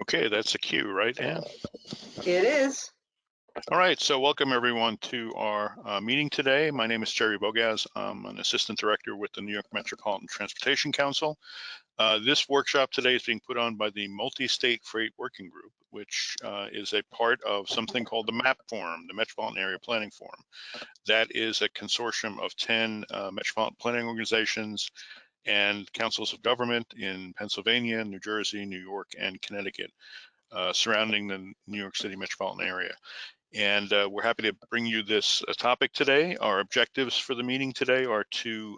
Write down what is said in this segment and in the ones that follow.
Okay, that's a cue, right, Ann? It is. All right, so welcome everyone to our meeting today. My name is Jerry Bogaz. I'm an assistant director with the New York Metropolitan Transportation Council. This workshop today is being put on by the Multi-State Freight Working Group, which is a part of something called the MAP Forum, the Metropolitan Area Planning Forum. That is a consortium of 10 metropolitan planning organizations and councils of government in Pennsylvania, New Jersey, New York, and Connecticut, surrounding the New York City metropolitan area. And we're happy to bring you this topic today. Our objectives for the meeting today are to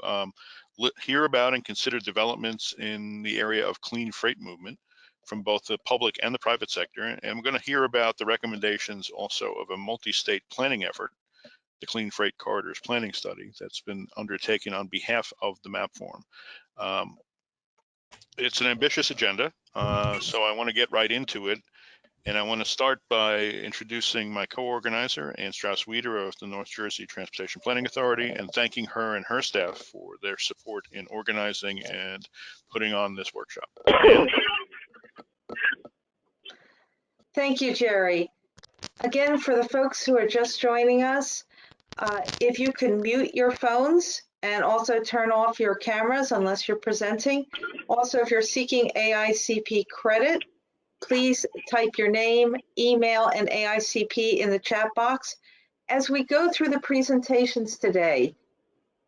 hear about and consider developments in the area of clean freight movement from both the public and the private sector. And we're going to hear about the recommendations also of a multi-state planning effort, the Clean Freight Corridors Planning Study, that's been undertaken on behalf of the MAP Forum. It's an ambitious agenda, so I want to get right into it. And I want to start by introducing my co-organizer, Ann Strauss-Wieder of the North Jersey Transportation Planning Authority, and thanking her and her staff for their support in organizing and putting on this workshop. Ann? Thank you, Jerry. Again, for the folks who are just joining us, if you can mute your phones and also turn off your cameras unless you're presenting. Also, if you're seeking AICP credit, please type your name, email, and AICP in the chat box. As we go through the presentations today,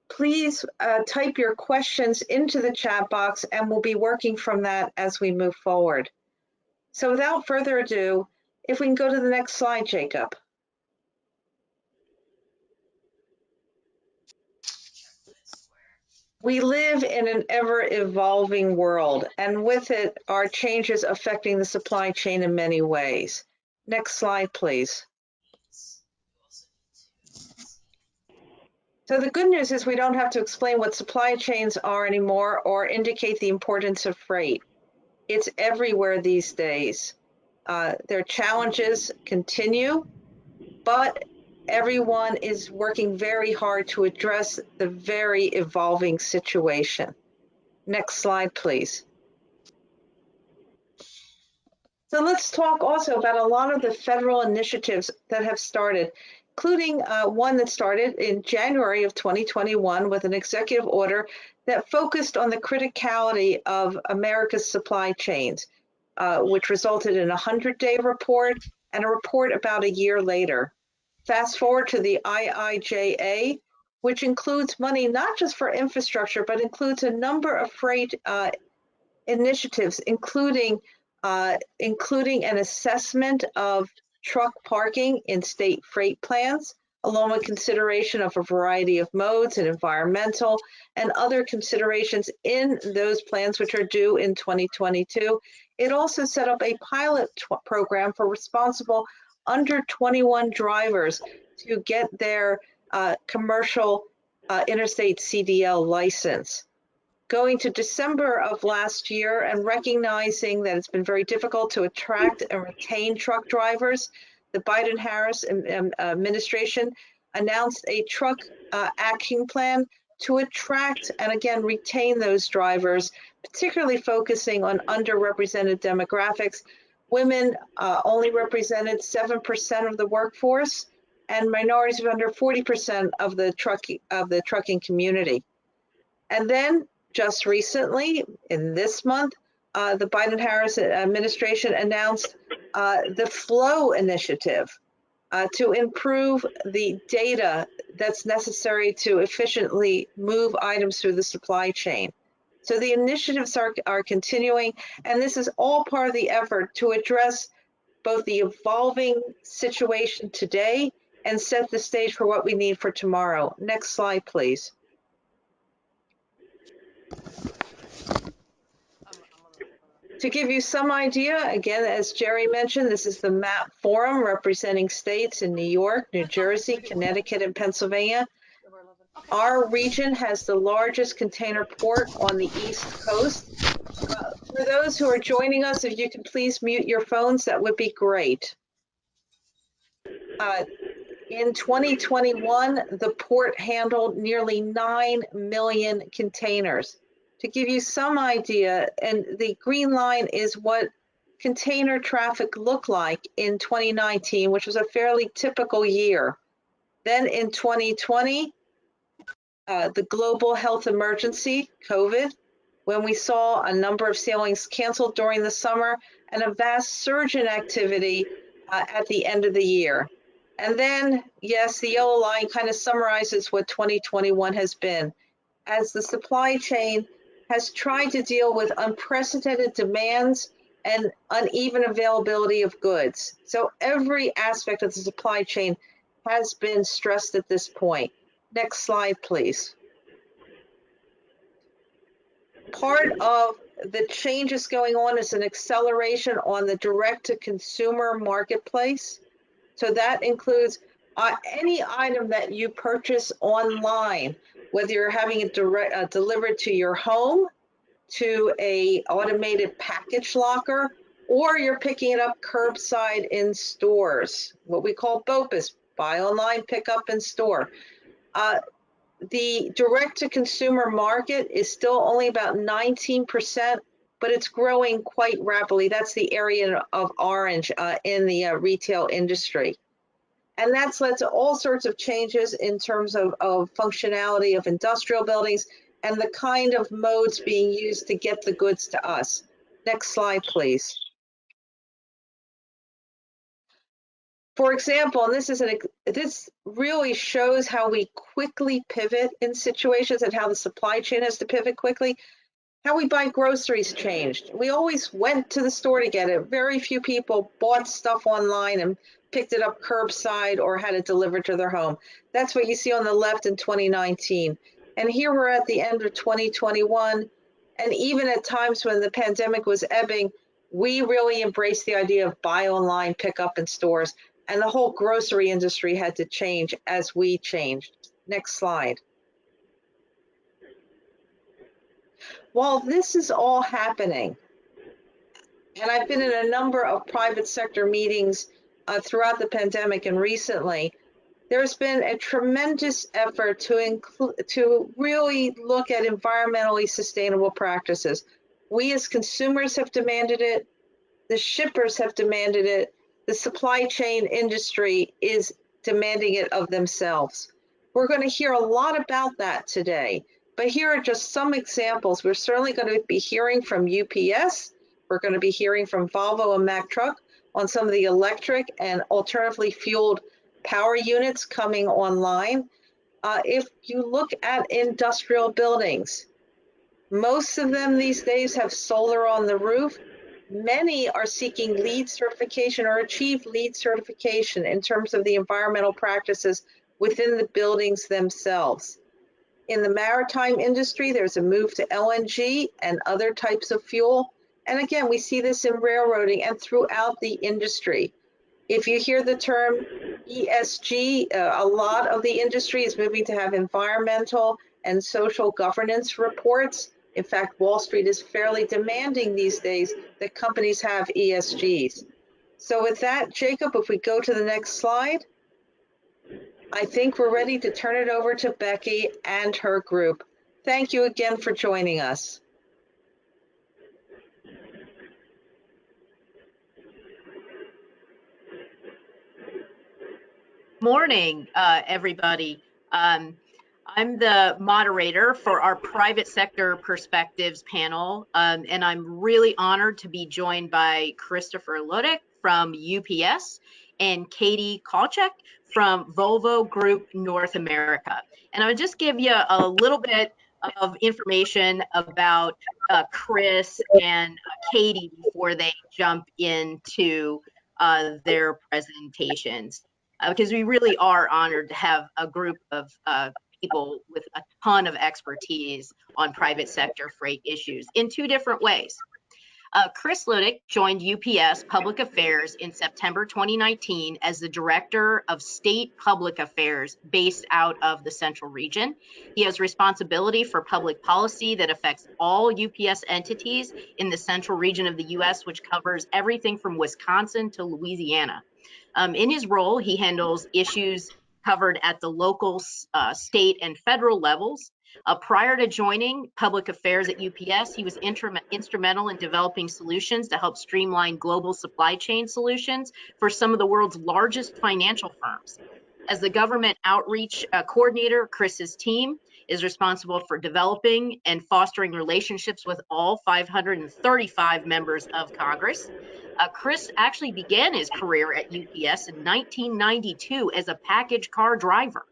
please type your questions into the chat box and we'll be working from that as we move forward. So without further ado, if we can go to the next slide, Jacob. We live in an ever-evolving world, and with it are changes affecting the supply chain in many ways. Next slide, please. So the good news is we don't have to explain what supply chains are anymore or indicate the importance of freight. It's everywhere these days. Their challenges continue, but everyone is working very hard to address the very evolving situation. Next slide, please. So let's talk also about a lot of the federal initiatives that have started, including one that started in January of 2021 with an executive order that focused on the criticality of America's supply chains, which resulted in a 100-day report and a report about a year later. Fast forward to the IIJA, which includes money not just for infrastructure, but includes a number of freight initiatives, including an assessment of truck parking in state freight plans, along with consideration of a variety of modes and environmental and other considerations in those plans, which are due in 2022. It also set up a pilot program for responsible under 21 drivers to get their commercial interstate CDL license. Going to December of last year and recognizing that it's been very difficult to attract and retain truck drivers, the Biden-Harris administration announced a truck action plan to attract and again retain those drivers, particularly focusing on underrepresented demographics. Women only represented 7% of the workforce, and minorities are under 40% of the trucking community. And then just recently, in this month, the Biden-Harris administration announced the FLOW initiative to improve the data that's necessary to efficiently move items through the supply chain. So the initiatives are continuing, and this is all part of the effort to address both the evolving situation today and set the stage for what we need for tomorrow. Next slide, please. To give you some idea, again, as Jerry mentioned, this is the MAP Forum representing states in New York, New Jersey, Connecticut, and Pennsylvania. Our region has the largest container port on the East Coast. For those who are joining us, if you can please mute your phones, that would be great. In 2021, the port handled nearly 9 million containers. To give you some idea, and the green line is what container traffic look like in 2019, which was a fairly typical year? Then in 2020, the global health emergency, COVID, when we saw a number of sailings canceled during the summer and a vast surge in activity at the end of the year. And then, yes, the yellow line kind of summarizes what 2021 has been, as the supply chain has tried to deal with unprecedented demands and uneven availability of goods. So every aspect of the supply chain has been stressed at this point. Next slide, please. Part of the changes going on is an acceleration on the direct-to-consumer marketplace. So that includes any item that you purchase online, whether you're having it delivered to your home, to a automated package locker, or you're picking it up curbside in stores, what we call BOPIS, buy online, pick up in store. The direct-to-consumer market is still only about 19%, but it's growing quite rapidly. That's the area of orange in the retail industry. And that's led to all sorts of changes in terms of functionality of industrial buildings and the kind of modes being used to get the goods to us. Next slide, please. For example, and this really shows how we quickly pivot in situations and how the supply chain has to pivot quickly. How we buy groceries changed. We always went to the store to get it. Very few people bought stuff online and picked it up curbside or had it delivered to their home. That's what you see on the left in 2019. And here we're at the end of 2021. And even at times when the pandemic was ebbing, we really embraced the idea of buy online, pick up in stores. And the whole grocery industry had to change as we changed. Next slide. While this is all happening, and I've been in a number of private sector meetings throughout the pandemic and recently, there's been a tremendous effort to really look at environmentally sustainable practices. We as consumers have demanded it, the shippers have demanded it, the supply chain industry is demanding it of themselves. We're going to hear a lot about that today, but here are just some examples. We're certainly going to be hearing from UPS. We're going to be hearing from Volvo and Mack Truck on some of the electric and alternatively fueled power units coming online. If you look at industrial buildings, most of them these days have solar on the roof. Many are seeking LEED certification or achieve LEED certification in terms of the environmental practices within the buildings themselves. In the maritime industry, there's a move to LNG and other types of fuel. And again, we see this in railroading and throughout the industry. If you hear the term ESG, a lot of the industry is moving to have environmental and social governance reports. In fact, Wall Street is fairly demanding these days that companies have ESGs. So with that, Jacob, if we go to the next slide, I think we're ready to turn it over to Becky and her group. Thank you again for joining us. Morning, everybody. I'm the moderator for our private sector perspectives panel, and I'm really honored to be joined by Christopher Ludick from UPS and Katie Kotchak from Volvo Group North America. And I'll just give you a little bit of information about Chris and Katie before they jump into their presentations. Because we really are honored to have a group of people with a ton of expertise on private sector freight issues in two different ways. Chris Ludick joined UPS Public Affairs in September 2019 as the Director of State Public Affairs based out of the Central Region. He has responsibility for public policy that affects all UPS entities in the Central Region of the US, which covers everything from Wisconsin to Louisiana. In his role, he handles issues covered at the local, state, and federal levels. Prior to joining public affairs at UPS, he was instrumental in developing solutions to help streamline global supply chain solutions for some of the world's largest financial firms. As the government outreach coordinator, Chris's team is responsible for developing and fostering relationships with all 535 members of Congress. Chris actually began his career at UPS in 1992 as a package car driver.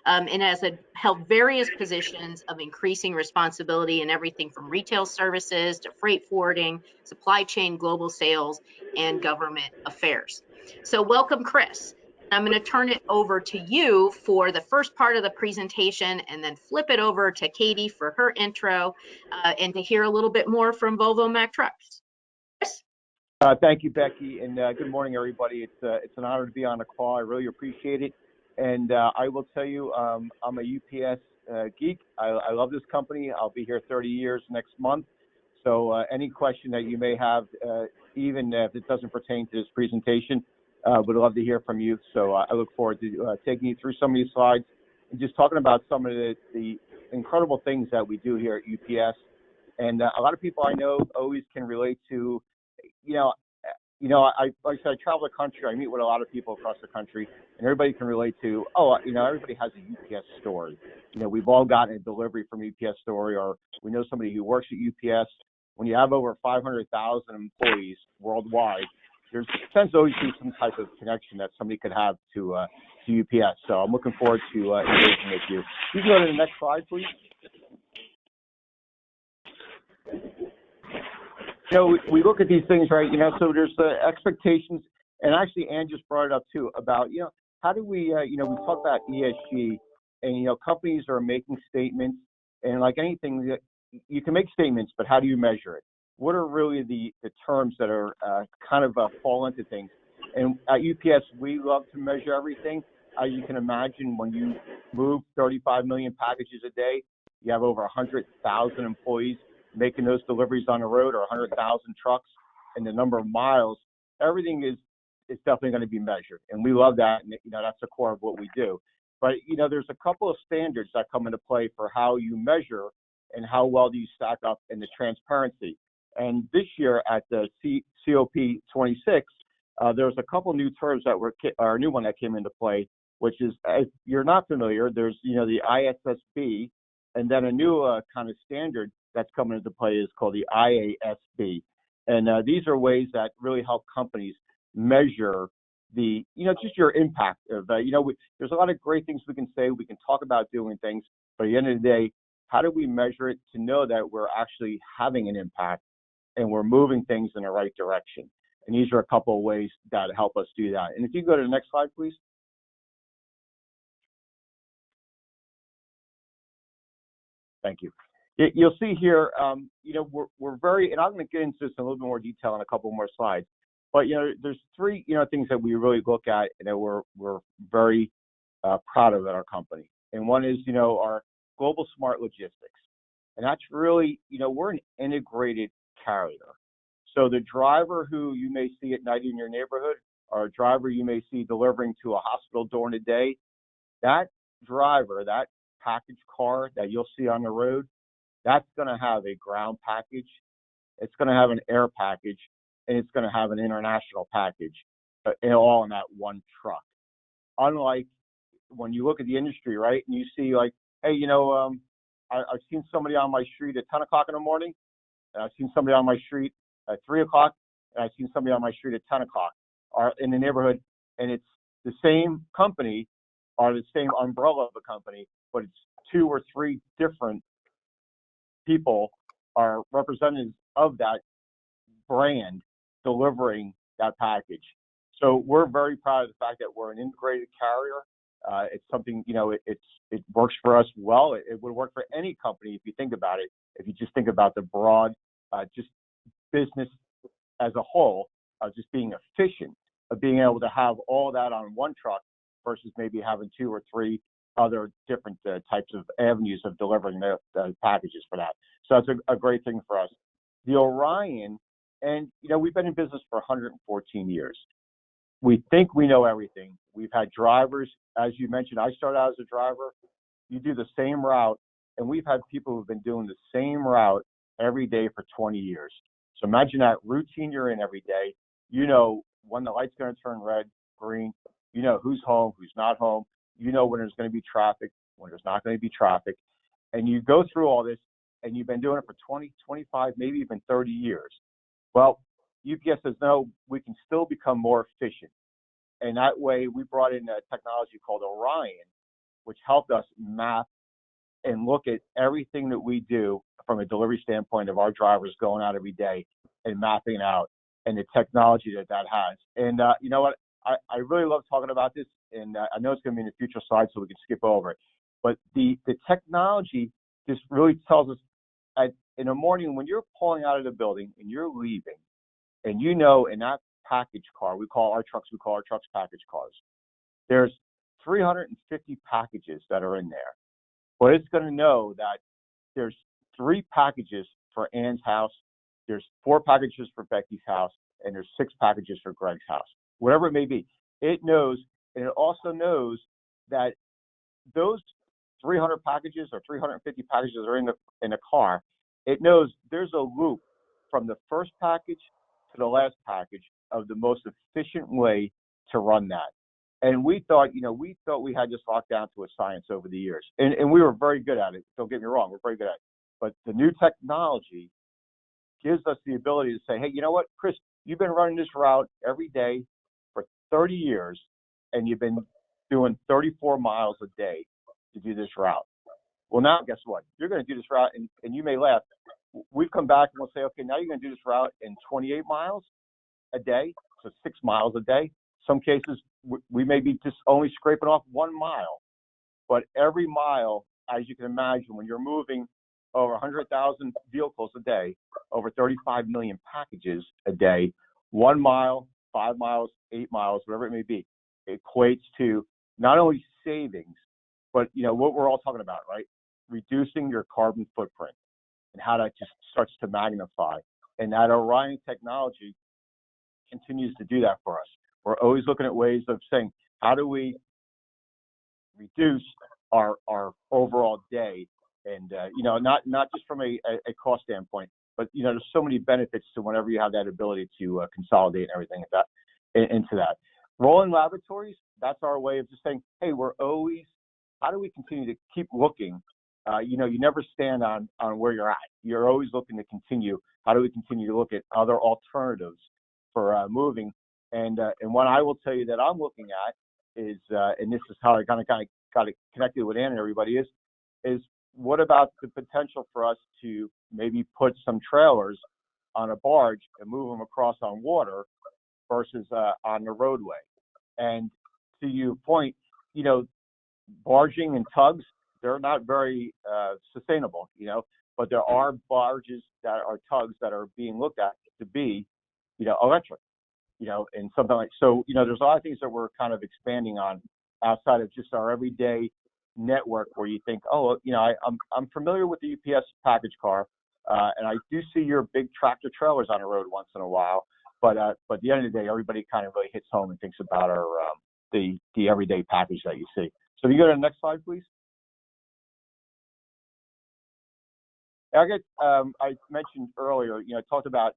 And has held various positions of increasing responsibility in everything from retail services to freight forwarding, supply chain, global sales, and government affairs. So welcome, Chris. I'm going to turn it over to you for the first part of the presentation and then flip it over to Katie for her intro and to hear a little bit more from Volvo Mack Trucks. Chris? Thank you, Becky, and good morning, everybody. It's an honor to be on the call. I really appreciate it. And I will tell you, I'm a UPS geek. I love this company. I'll be here 30 years next month. So any question that you may have, even if it doesn't pertain to this presentation, would love to hear from you. So I look forward to taking you through some of these slides and just talking about some of the incredible things that we do here at UPS. And a lot of people I know always can relate to, like I said, I travel the country. I meet with a lot of people across the country, and everybody can relate to, everybody has a UPS story. We've all gotten a delivery from a UPS story, or we know somebody who works at UPS. When you have over 500,000 employees worldwide, there tends to always be some type of connection that somebody could have to UPS. So I'm looking forward to engaging with you. You can go to the next slide, please. We look at these things, right? So there's expectations, and actually, Ann just brought it up too about, how do we, we talk about ESG, and companies are making statements, and like anything, you can make statements, but how do you measure it? What are really the terms that are kind of fall into things? And at UPS, we love to measure everything. As you can imagine, when you move 35 million packages a day, you have over 100,000 employees making those deliveries on the road, or 100,000 trucks, and the number of miles. Everything is definitely going to be measured, and we love that. And that's the core of what we do. But there's a couple of standards that come into play for how you measure and how well do you stack up in the transparency. And this year at the COP26, there's a couple new terms that a new one that came into play, which is, if you're not familiar, there's the ISSB, and then a new kind of standard that's coming into play is called the IASB. And these are ways that really help companies measure the, just your impact of, there's a lot of great things we can say. We can talk about doing things, but at the end of the day, how do we measure it to know that we're actually having an impact and we're moving things in the right direction? And these are a couple of ways that help us do that. And if you go to the next slide, please. Thank you. You'll see here, we're very, and I'm going to get into this in a little bit more detail in a couple more slides, but, there's three, things that we really look at and that we're very proud of at our company. And one is, our global smart logistics. And that's really, we're an integrated carrier. So the driver who you may see at night in your neighborhood, or a driver you may see delivering to a hospital during the day, that driver, that package car that you'll see on the road, that's going to have a ground package, it's going to have an air package, and it's going to have an international package, all in that one truck. Unlike when you look at the industry, right, and you see like, hey, I've seen somebody on my street at 10 o'clock in the morning, and I've seen somebody on my street at 3 o'clock, and I've seen somebody on my street at 10 o'clock or in the neighborhood, and it's the same company or the same umbrella of a company, but it's 2 or 3 different people are representatives of that brand delivering that package. So we're very proud of the fact that we're an integrated carrier. It's something, it works for us well. It would work for any company if you think about it. If you just think about the broad, just business as a whole, just being efficient, of being able to have all that on one truck versus maybe having 2 or 3 other different types of avenues of delivering the packages for that. So that's a great thing for us. The Orion, and we've been in business for 114 years. We think we know everything. We've had drivers, as you mentioned, I started out as a driver. You do the same route and we've had people who've been doing the same route every day for 20 years. So imagine that routine you're in every day. You know when the light's going to turn red, green. You know who's home, who's not home. You know when there's going to be traffic, when there's not going to be traffic. And you go through all this, and you've been doing it for 20, 25, maybe even 30 years. Well, UPS says, no, we can still become more efficient. And that way, we brought in a technology called Orion, which helped us map and look at everything that we do from a delivery standpoint of our drivers going out every day and mapping it out, and the technology that that has. And you know what? I really love talking about this, and I know it's going to be in the future slides, so we can skip over it. But the technology just really tells us in the morning when you're pulling out of the building and you're leaving, and you know in that package car, we call our trucks package cars, there's 350 packages that are in there. But it's going to know that there's 3 packages for Ann's house, there's 4 packages for Becky's house, and there's 6 packages for Greg's house. Whatever it may be, it knows, and it also knows that those 300 packages or 350 packages are in the car. It knows there's a loop from the first package to the last package of the most efficient way to run that. And we thought we had this locked down to a science over the years, and we were very good at it. Don't get me wrong, we're very good at it. But the new technology gives us the ability to say, hey, you know what, Chris, you've been running this route every day for 30 years, and you've been doing 34 miles a day to do this route. Well, now guess what? You're going to do this route, and you may laugh. We've come back and we'll say, okay, now you're going to do this route in 28 miles a day, so 6 miles a day. Some cases, we may be just only scraping off 1 mile. But every mile, as you can imagine, when you're moving over 100,000 vehicles a day, over 35 million packages a day, 1 mile, 5 miles, 8 miles, whatever it may be, equates to not only savings, but what we're all talking about, right? Reducing your carbon footprint, and how that just starts to magnify. And that Orion technology continues to do that for us. We're always looking at ways of saying, how do we reduce our overall day? And not just from a cost standpoint, but there's so many benefits to whenever you have that ability to consolidate and everything into that. Rolling laboratories, that's our way of just saying, hey, how do we continue to keep looking? You never stand on where you're at. You're always looking to continue. How do we continue to look at other alternatives for moving? And what I will tell you that I'm looking at is, and this is how I kind of got it connected with Ann and everybody is what about the potential for us to maybe put some trailers on a barge and move them across on water versus on the roadway? And to your point, barging and tugs, they're not very sustainable, but there are barges that are tugs that are being looked at to be, electric, and something like, so, there's a lot of things that we're kind of expanding on outside of just our everyday network where you think, oh, I'm familiar with the UPS package car, and I do see your big tractor trailers on the road once in a while, but at the end of the day, everybody kind of really hits home and thinks about our the everyday package that you see. So if you go to the next slide, please. I mentioned earlier, talked about,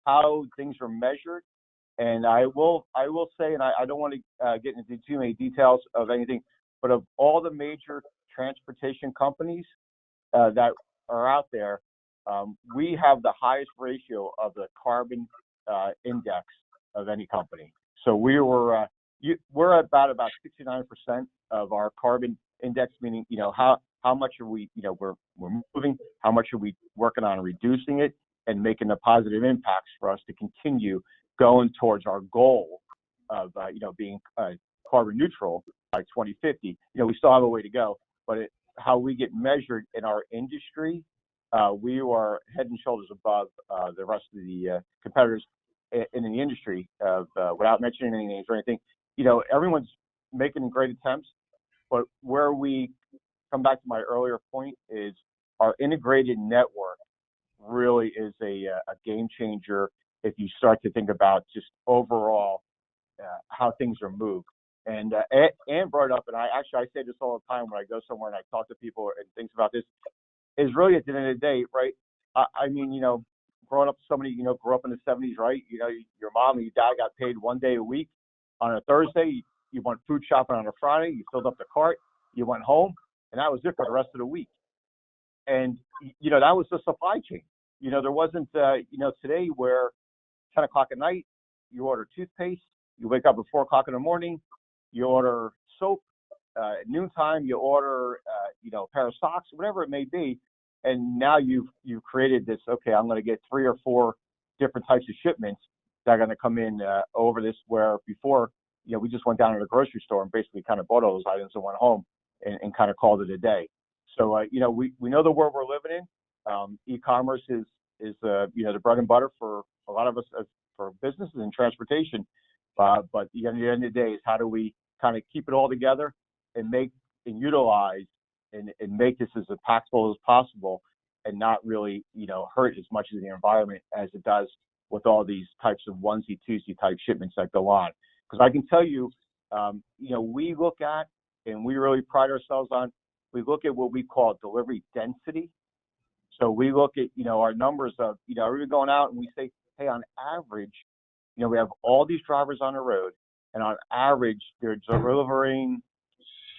how things are measured. And I will say, and I don't want to get into too many details of anything, but of all the major transportation companies that are out there, we have the highest ratio of the carbon index of any company. So we're at about 69% of our carbon index, meaning how much are we we're moving, how much are we working on reducing it and making the positive impacts for us to continue going towards our goal of being carbon neutral by 2050. We still have a way to go, but how we get measured in our industry, we are head and shoulders above the rest of the competitors in the industry. Without mentioning any names or anything, everyone's making great attempts, but where we come back to my earlier point is our integrated network really is a game changer if you start to think about just overall how things are moved. And Ann brought it up, and I say this all the time when I go somewhere and I talk to people and things about this, is really at the end of the day, right? I mean, growing up, somebody, grew up in the 70s, right? Your mom and your dad got paid one day a week. On a Thursday, you went food shopping on a Friday, you filled up the cart, you went home, and that was it for the rest of the week. And, that was the supply chain. There wasn't, today where 10 o'clock at night, you order toothpaste, you wake up at 4 o'clock in the morning, you order soap, at noontime, you order, a pair of socks, whatever it may be. And now you've created this, okay, I'm going to get 3 or 4 different types of shipments that are going to come in over this, where before, we just went down to the grocery store and basically kind of bought all those items and went home and kind of called it a day. So, we know the world we're living in. E-commerce is the bread and butter for a lot of us for businesses and transportation. But at the end of the day is how do we kind of keep it all together and make and utilize and make this as impactful as possible and not really, hurt as much of the environment as it does with all these types of onesie, twosie type shipments that go on. Because I can tell you, we look at, and we really pride ourselves on, we look at what we call delivery density. So we look at, our numbers of, we're going out and we say, hey, on average, we have all these drivers on the road, and on average, they're delivering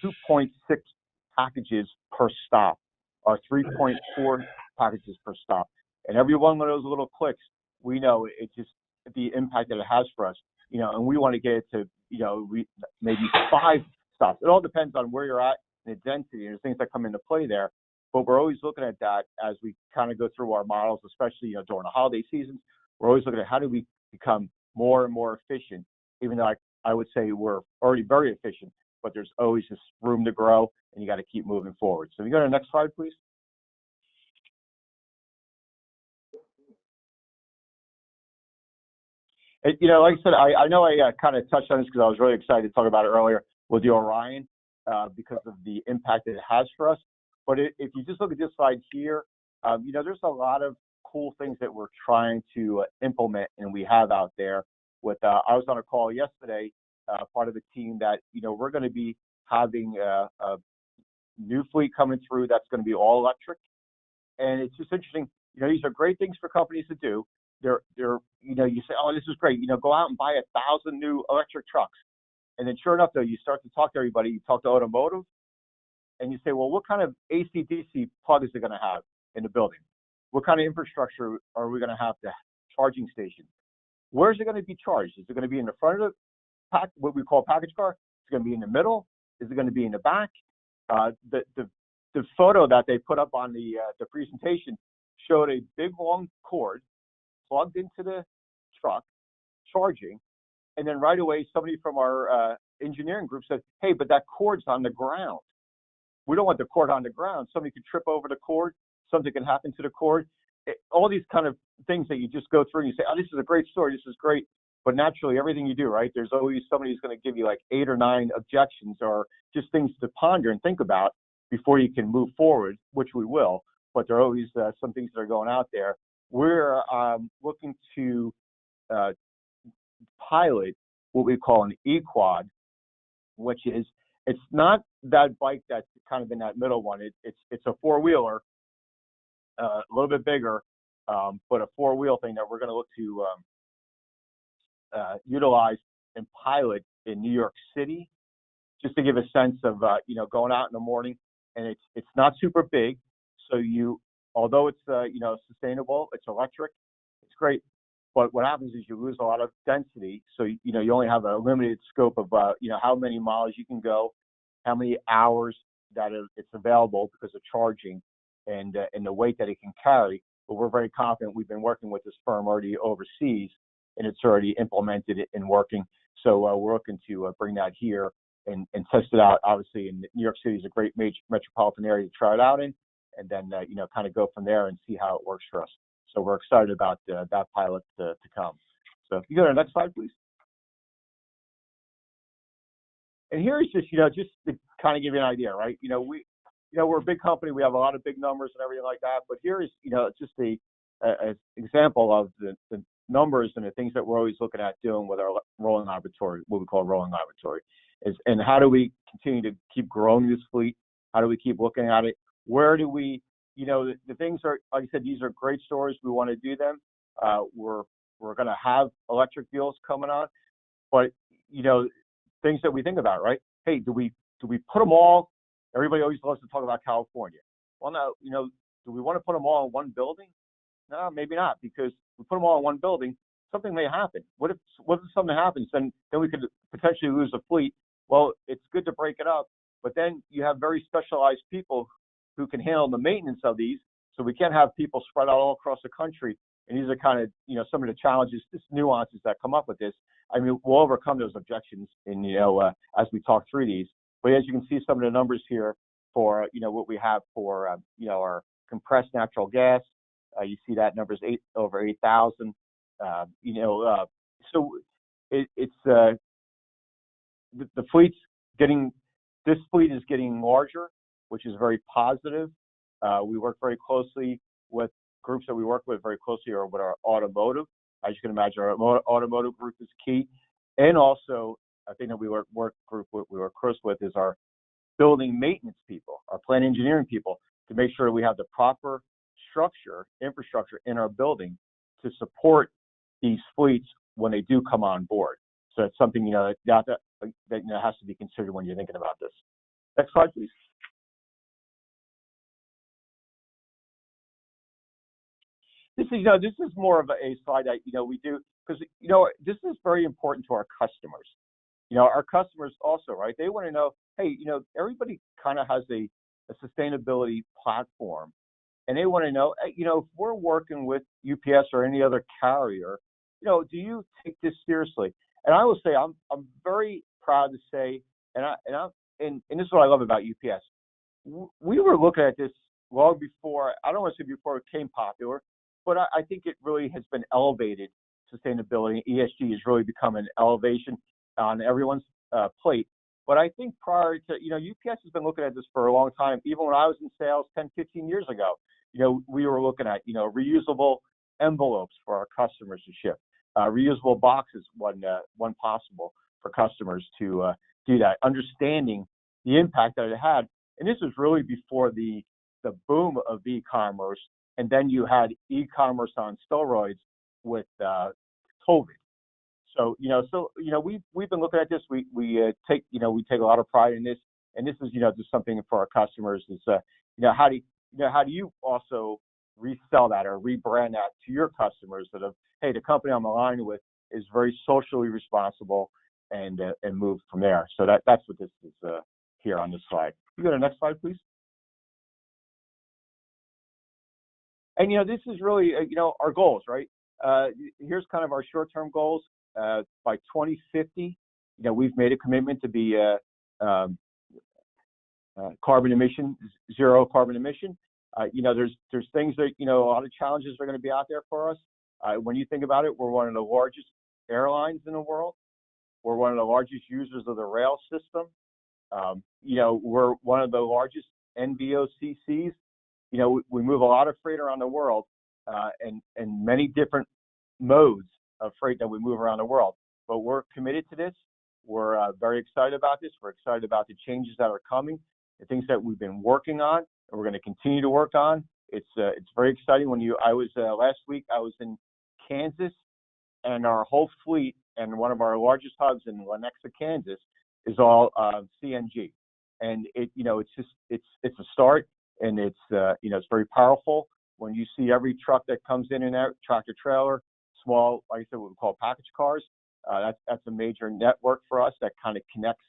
2.6 packages per stop, or 3.4 packages per stop. And every one of those little clicks, we know it's just the impact that it has for us, and we want to get it to, maybe 5 stops. It all depends on where you're at and the density and the things that come into play there. But we're always looking at that as we kind of go through our models, especially, during the holiday seasons. We're always looking at how do we become more and more efficient, even though I would say we're already very efficient, but there's always just room to grow, and you got to keep moving forward. So if you go to the next slide, please. And, like I said, I know I kind of touched on this because I was really excited to talk about it earlier with the Orion because of the impact that it has for us. But if you just look at this slide here, there's a lot of cool things that we're trying to implement and we have out there. With I was on a call yesterday, part of the team that we're going to be having a new fleet coming through that's going to be all electric, and it's just interesting. These are great things for companies to do. They're you say, oh, this is great. Go out and buy 1,000 new electric trucks, and then sure enough, though, you start to talk to everybody. You talk to automotive, and you say, well, what kind of AC/DC plug is it going to have in the building? What kind of infrastructure are we going to have to charging stations? Where's it going to be charged? Is it going to be in the front of the what we call package car? Is it going to be in the middle? Is it going to be in the back? The photo that they put up on the presentation showed a big long cord plugged into the truck, charging, and then right away somebody from our engineering group said, "Hey, but that cord's on the ground. We don't want the cord on the ground. Somebody could trip over the cord. Something can happen to the cord." All these kind of things that you just go through and you say, "Oh, this is a great story. This is great." But naturally, everything you do, right, there's always somebody who's going to give you like 8 or 9 objections or just things to ponder and think about before you can move forward, which we will. But there are always some things that are going out there. We're looking to pilot what we call an e-quad, which is, it's not that bike that's kind of in that middle one. It's a 4-wheeler, a little bit bigger, but a 4-wheel thing that we're going to look to utilize and pilot in New York City, just to give a sense of going out in the morning. And it's not super big, so although it's sustainable, it's electric, it's great. But what happens is you lose a lot of density, so you only have a limited scope of how many miles you can go, how many hours that it's available because of charging, and the weight that it can carry. But we're very confident. We've been working with this firm already overseas, and it's already implemented it and working. So we're looking to bring that here and test it out. Obviously, in New York City is a great major metropolitan area to try it out in, and then kind of go from there and see how it works for us. So we're excited about that pilot to come. So if you go to the next slide, please. And here is just just to kind of give you an idea, right? We're a big company. We have a lot of big numbers and everything like that. But here is just an example of the numbers and the things that we're always looking at doing with our rolling laboratory, what we call rolling laboratory, and how do we continue to keep growing this fleet? How do we keep looking at it? Where do we, the things are, like I said, these are great stories. We want to do them. We're going to have electric vehicles coming on, but things that we think about, right? Hey, do we put them all? Everybody always loves to talk about California. Well, no, do we want to put them all in one building? No, maybe not, because we put them all in one building, something may happen. What if something happens? Then we could potentially lose a fleet. Well, it's good to break it up, but then you have very specialized people who can handle the maintenance of these. So we can't have people spread out all across the country. And these are kind of, some of the challenges, just nuances that come up with this. I mean, we'll overcome those objections in, as we talk through these. But as you can see, some of the numbers here for, what we have for, our compressed natural gas. You see that number's over 8,000. So it's the fleet's this fleet is getting larger, which is very positive. We work very closely with groups that we work with very closely or with our automotive. As you can imagine, our automotive group is key. And also, a thing that we work close with is our building maintenance people, our plant engineering people, to make sure we have the proper infrastructure in our building to support these fleets when they do come on board. So it's something, that has to be considered when you're thinking about this. Next slide, please. This is more of a slide that, we do, because, this is very important to our customers. Our customers also, right? They want to know, hey, everybody kind of has a sustainability platform, and they want to know, if we're working with UPS or any other carrier, do you take this seriously? And I will say, I'm very proud to say, and this is what I love about UPS. We were looking at this long before, I don't want to say before it became popular, but I think it really has been elevated. Sustainability, ESG has really become an elevation on everyone's plate. But I think prior to, UPS has been looking at this for a long time. Even when I was in sales 10, 15 years ago, we were looking at, reusable envelopes for our customers to ship. Reusable boxes, one possible for customers to do that, understanding the impact that it had. And this was really before the boom of e-commerce. And then you had e-commerce on steroids with COVID. So we've been looking at this. We take a lot of pride in this, and this is just something for our customers. Is how do you also resell that or rebrand that to your customers that hey, the company I'm aligned with is very socially responsible, and move from there. So that's what this is here on this slide. You go to the next slide, please. And this is really our goals, right? Here's kind of our short-term goals. By 2050, we've made a commitment to be carbon emission, zero carbon emission. There's things that a lot of challenges are going to be out there for us. When you think about it, we're one of the largest airlines in the world. We're one of the largest users of the rail system. We're one of the largest NVOCCs. We move a lot of freight around the world, and many different modes of freight that we move around the world. But we're committed to this. We're very excited about this. We're excited about the changes that are coming, the things that we've been working on, and we're going to continue to work on. It's very exciting. Last week I was in Kansas, and our whole fleet and one of our largest hubs in Lenexa, Kansas, is all CNG, and it's a start, and it's very powerful when you see every truck that comes in and out, tractor trailer, small, like I said, what we call package cars. That's a major network for us that kind of connects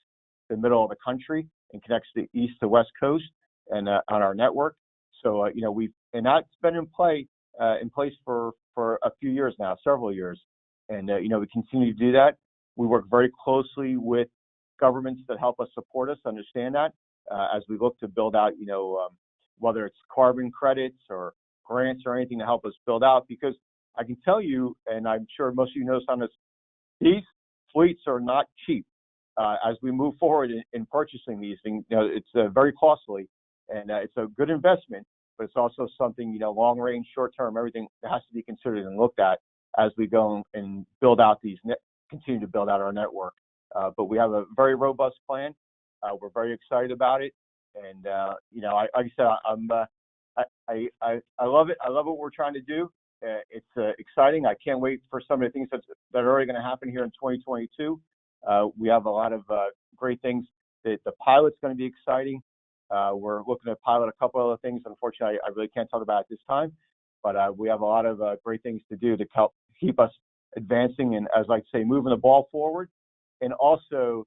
the middle of the country and connects the east to west coast and on our network. So and that's been in place for a few years now, several years, and we continue to do that. We work very closely with governments that help us support us, understand that as we look to build out, whether it's carbon credits or grants or anything to help us build out, because I can tell you, and I'm sure most of you know on this, these fleets are not cheap. As we move forward in purchasing these things, it's very costly, and it's a good investment, but it's also something, long range, short term, everything has to be considered and looked at as we go and build out continue to build out our network. But we have a very robust plan. We're very excited about it, and like I said, I love it. I love what we're trying to do. It's exciting. I can't wait for some of the things that are already going to happen here in 2022. We have a lot of great things. The pilot's going to be exciting. We're looking to pilot a couple other things. Unfortunately, I really can't talk about it this time, but we have a lot of great things to do to help keep us advancing and, as I like to say, moving the ball forward, and also,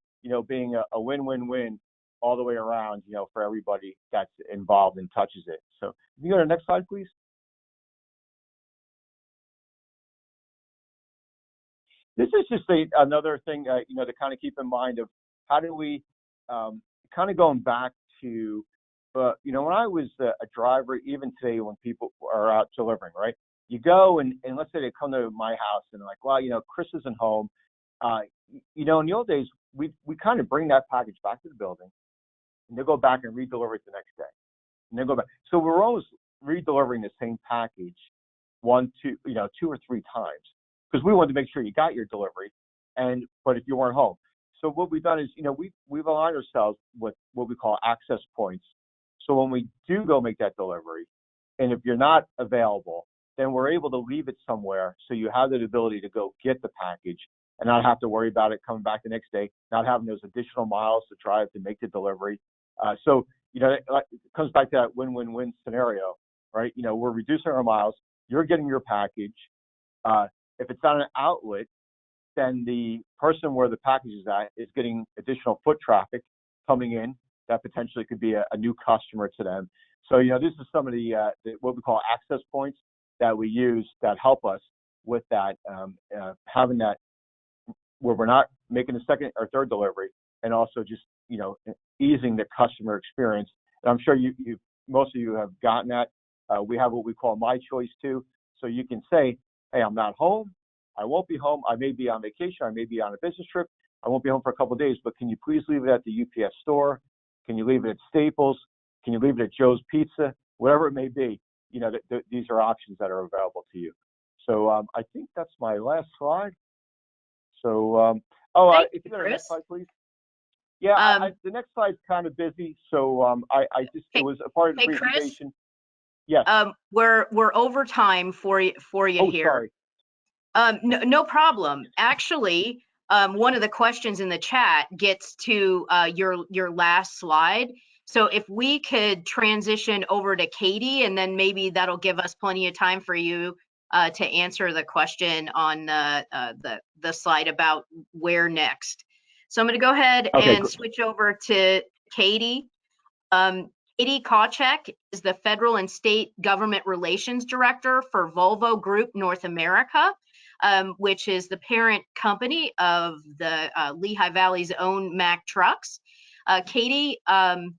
being a win-win-win all the way around, for everybody that's involved and touches it. So, can you go to the next slide, please? This is just another thing, to kind of keep in mind of how do we, kind of going back to, when I was a driver, even today when people are out delivering, right? You go and let's say they come to my house and they're like, well, Chris isn't home. In the old days, we kind of bring that package back to the building, and they'll go back and re-deliver it the next day, and then go back. So we're always re-delivering the same package two or three times, because we wanted to make sure you got your delivery, but if you weren't home. So what we've done is, we've aligned ourselves with what we call access points. So when we do go make that delivery, and if you're not available, then we're able to leave it somewhere so you have the ability to go get the package and not have to worry about it coming back the next day, not having those additional miles to drive to make the delivery. So, it comes back to that win-win-win scenario, right? We're reducing our miles, you're getting your package. If it's not an outlet, then the person where the package is at is getting additional foot traffic coming in that potentially could be a new customer to them. So, this is some of the what we call access points that we use that help us with that, having that where we're not making a second or third delivery, and also just, easing the customer experience. And I'm sure most of you have gotten that. We have what we call My Choice too. So you can say, hey, I'm not home. I won't be home. I may be on vacation. I may be on a business trip. I won't be home for a couple of days, but can you please leave it at the UPS store? Can you leave it at Staples? Can you leave it at Joe's Pizza? Whatever it may be, these are options that are available to you. So I think that's my last slide. So, if you go to the next slide, please. Yeah, the next slide's kind of busy, so it was a part of the presentation. Chris? Yes. We're over time for you here. Sorry. No problem. Actually, one of the questions in the chat gets to your last slide. So if we could transition over to Katie, and then maybe that'll give us plenty of time for you to answer the question on the slide about where next. So I'm going to go ahead and switch over to Katie. Katie Kotchak is the Federal and State Government Relations Director for Volvo Group North America, which is the parent company of the Lehigh Valley's own Mack Trucks. Katie, Volvo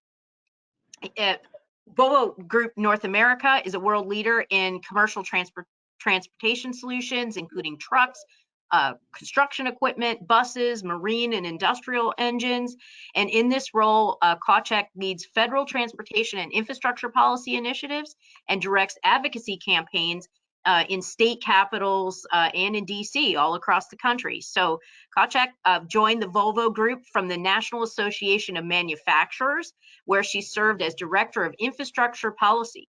Group North America is a world leader in commercial transportation solutions, including trucks, construction equipment, buses, marine and industrial engines. And in this role, Kotchak leads federal transportation and infrastructure policy initiatives and directs advocacy campaigns in state capitals and in DC all across the country. So Kotchak joined the Volvo Group from the National Association of Manufacturers, where she served as Director of Infrastructure Policy.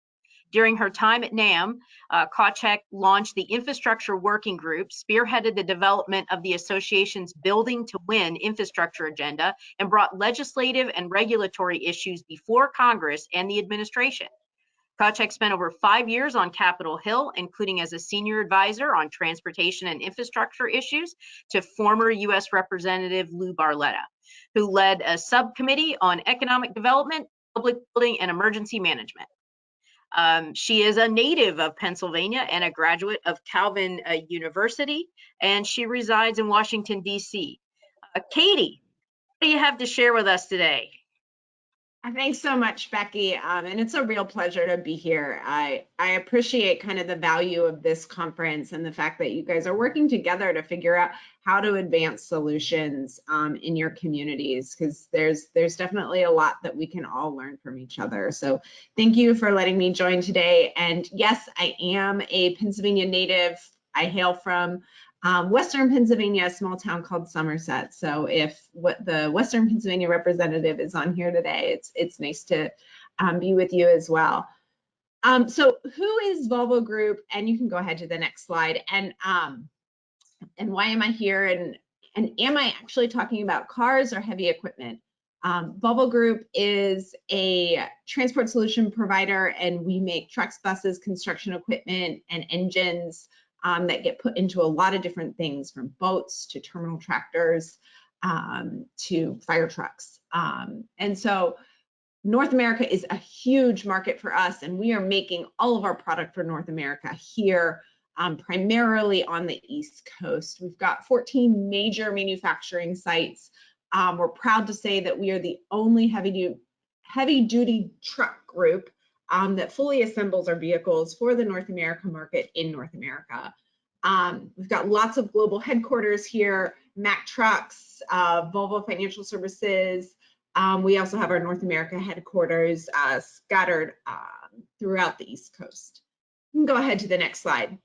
During her time at NAM, Kotchak launched the Infrastructure Working Group, spearheaded the development of the association's Building to Win infrastructure agenda, and brought legislative and regulatory issues before Congress and the administration. Kotchak spent over 5 years on Capitol Hill, including as a senior advisor on transportation and infrastructure issues to former U.S. Representative Lou Barletta, who led a subcommittee on economic development, public building, and emergency management. She is a native of Pennsylvania and a graduate of Calvin University, and she resides in Washington, D.C. Katie, what do you have to share with us today? Thanks so much, Becky. And it's a real pleasure to be here. I appreciate kind of the value of this conference and the fact that you guys are working together to figure out how to advance solutions in your communities, because there's definitely a lot that we can all learn from each other. So thank you for letting me join today. And yes, I am a Pennsylvania native, I hail from Western Pennsylvania, a small town called Somerset. So if what the Western Pennsylvania representative is on here today, it's nice to be with you as well. So who is Volvo Group? And you can go ahead to the next slide. And why am I here? And am I actually talking about cars or heavy equipment? Volvo Group is a transport solution provider, and we make trucks, buses, construction equipment, and engines that get put into a lot of different things, from boats to terminal tractors to fire trucks. And so North America is a huge market for us, and we are making all of our product for North America here, primarily on the East Coast. We've got 14 major manufacturing sites. We're proud to say that we are the only heavy-duty truck group that fully assembles our vehicles for the North America market in North America. We've got lots of global headquarters here, Mack Trucks, Volvo Financial Services. We also have our North America headquarters scattered throughout the East Coast. You can go ahead to the next slide.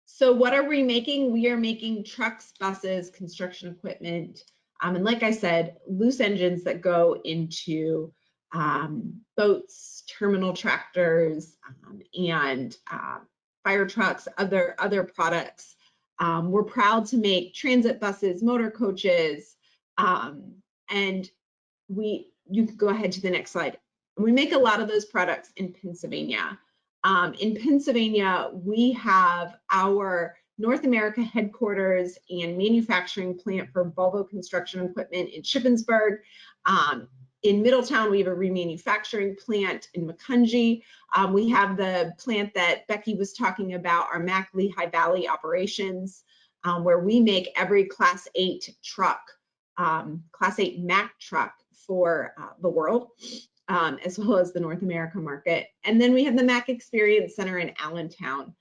So what are we making? We are making trucks, buses, construction equipment, and like I said, loose engines that go into boats, terminal tractors, and fire trucks, other products. We're proud to make transit buses, motor coaches, and you can go ahead to the next slide. We make a lot of those products in Pennsylvania. In Pennsylvania, we have our North America headquarters and manufacturing plant for Volvo construction equipment in Shippensburg. In Middletown, we have a remanufacturing plant in Macungie. We have the plant that Becky was talking about, our Mack Lehigh Valley operations, where we make every Class 8 truck, Class 8 Mack truck for the world, as well as the North America market. And then we have the Mack Experience Center in Allentown.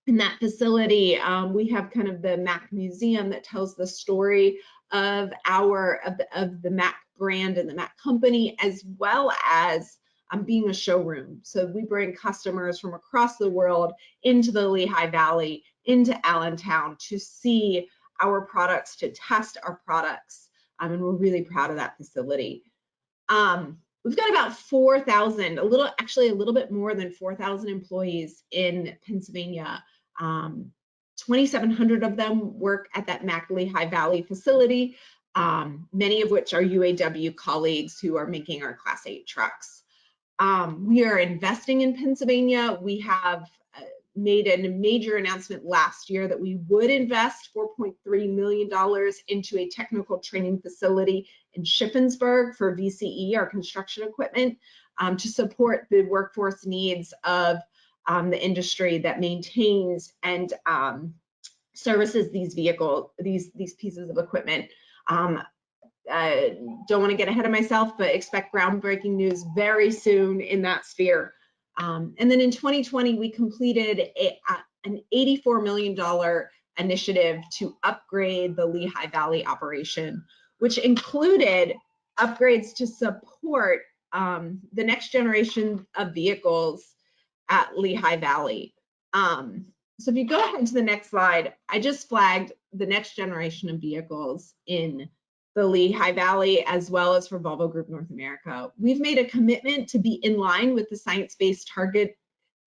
In that facility, we have kind of the Mack Museum that tells the story of the Mack brand and the Mack company, as well as being a showroom. So we bring customers from across the world into the Lehigh Valley, into Allentown, to see our products, to test our products, and we're really proud of that facility. We've got about 4,000, actually a little bit more than 4,000 employees in Pennsylvania. 2,700 of them work at that Mack Lehigh Valley facility, many of which are UAW colleagues who are making our Class 8 trucks. We are investing in Pennsylvania. We have made a major announcement last year that we would invest $4.3 million into a technical training facility in Shippensburg for VCE, our construction equipment, to support the workforce needs of the industry that maintains and services these vehicles, these pieces of equipment. I don't want to get ahead of myself, but expect groundbreaking news very soon in that sphere. And then in 2020, we completed an $84 million initiative to upgrade the Lehigh Valley operation, which included upgrades to support the next generation of vehicles at Lehigh Valley. So if you go ahead to the next slide, I just flagged the next generation of vehicles in the Lehigh Valley, as well as for Volvo Group North America. We've made a commitment to be in line with the Science Based Target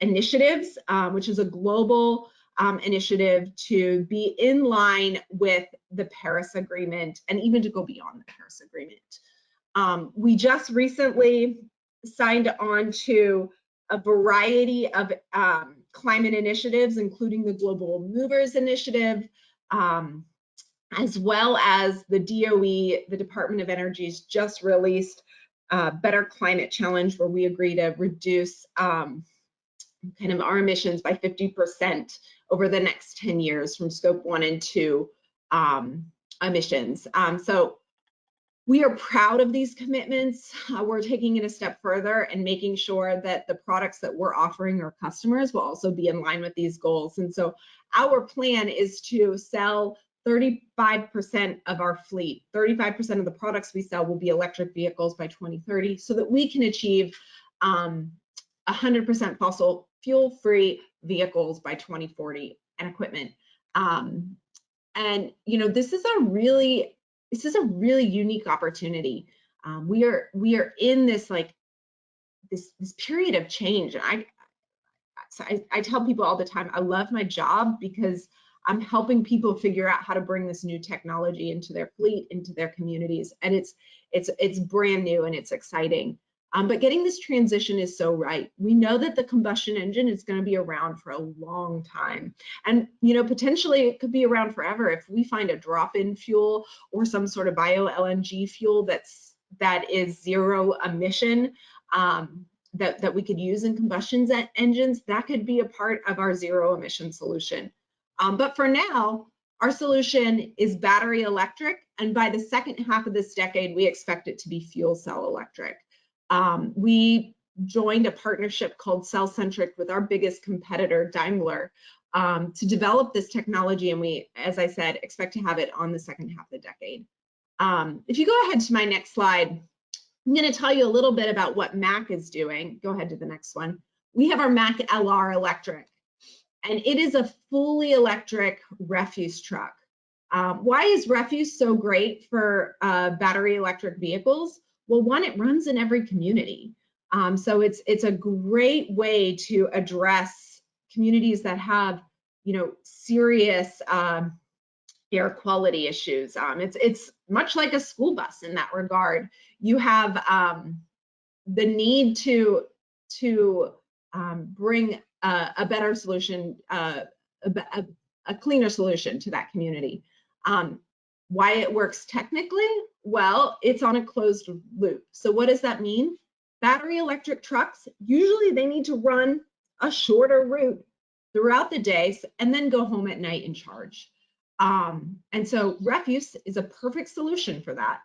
Initiatives, which is a global initiative to be in line with the Paris Agreement, and even to go beyond the Paris Agreement. We just recently signed on to a variety of climate initiatives, including the Global Movers Initiative, as well as the DOE, the Department of Energy's just released Better Climate Challenge, where we agree to reduce kind of our emissions by 50% over the next 10 years from scope 1 and 2 emissions. So we are proud of these commitments. We're taking it a step further and making sure that the products that we're offering our customers will also be in line with these goals. And so our plan is to sell 35% of our fleet, 35% of the products we sell will be electric vehicles by 2030, so that we can achieve 100% fossil fuel-free vehicles by 2040 and equipment. And you know, this is a really unique opportunity. We are in this this period of change. And I tell people all the time, I love my job because I'm helping people figure out how to bring this new technology into their fleet, into their communities, and it's brand new and it's exciting. But getting this transition is so right. We know that the combustion engine is going to be around for a long time, and you know, potentially it could be around forever if we find a drop-in fuel or some sort of bio LNG fuel that is zero emission. That we could use in combustion engines. That could be a part of our zero emission solution. But for now, our solution is battery electric, and by the second half of this decade, we expect it to be fuel cell electric. We joined a partnership called Cell-Centric with our biggest competitor, Daimler, to develop this technology, and we, as I said, expect to have it on the second half of the decade. If you go ahead to my next slide, I'm going to tell you a little bit about what Mack is doing. Go ahead to the next one. We have our Mack LR Electric, and it is a fully electric refuse truck. Why is refuse so great for battery electric vehicles? Well, one, it runs in every community. So it's a great way to address communities that have, you know, serious air quality issues. It's much like a school bus in that regard. You have the need to bring a better solution, a cleaner solution to that community. Why it works technically? Well, it's on a closed loop. So what does that mean? Battery electric trucks, usually they need to run a shorter route throughout the day and then go home at night and charge. And so refuse is a perfect solution for that.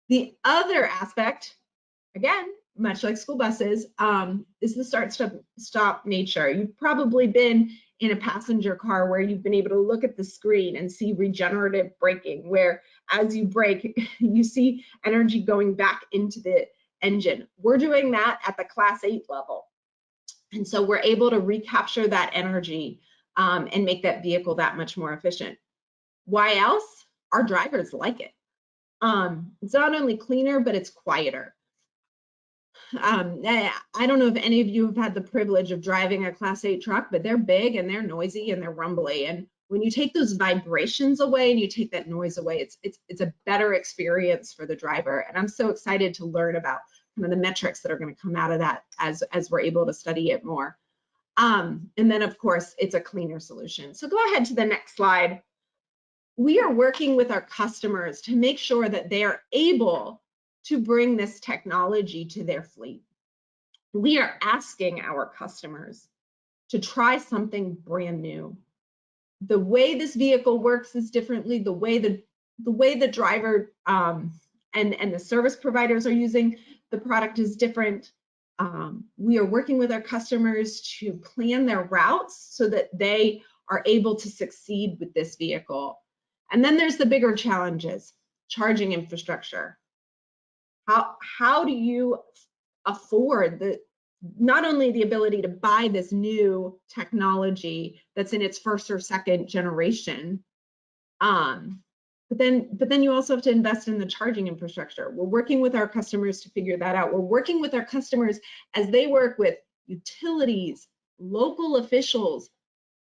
The other aspect, again, much like school buses, is the start-stop nature. You've probably been in a passenger car where you've been able to look at the screen and see regenerative braking, where as you brake, you see energy going back into the engine. We're doing that at the Class 8 level. And so we're able to recapture that energy and make that vehicle that much more efficient. Why else? Our drivers like it. It's not only cleaner, but it's quieter. I don't know if any of you have had the privilege of driving a Class 8 truck, but they're big and they're noisy and they're rumbly. And when you take those vibrations away and you take that noise away, it's a better experience for the driver. And I'm so excited to learn about some of the metrics that are going to come out of that as we're able to study it more. And then, of course, it's a cleaner solution. So go ahead to the next slide. We are working with our customers to make sure that they are able to bring this technology to their fleet. We are asking our customers to try something brand new. The way this vehicle works is differently. The way the driver and the service providers are using the product is different. We are working with our customers to plan their routes so that they are able to succeed with this vehicle. And then there's the bigger challenges, charging infrastructure. How do you afford not only the ability to buy this new technology that's in its first or second generation, but then you also have to invest in the charging infrastructure. We're working with our customers to figure that out. We're working with our customers as they work with utilities, local officials,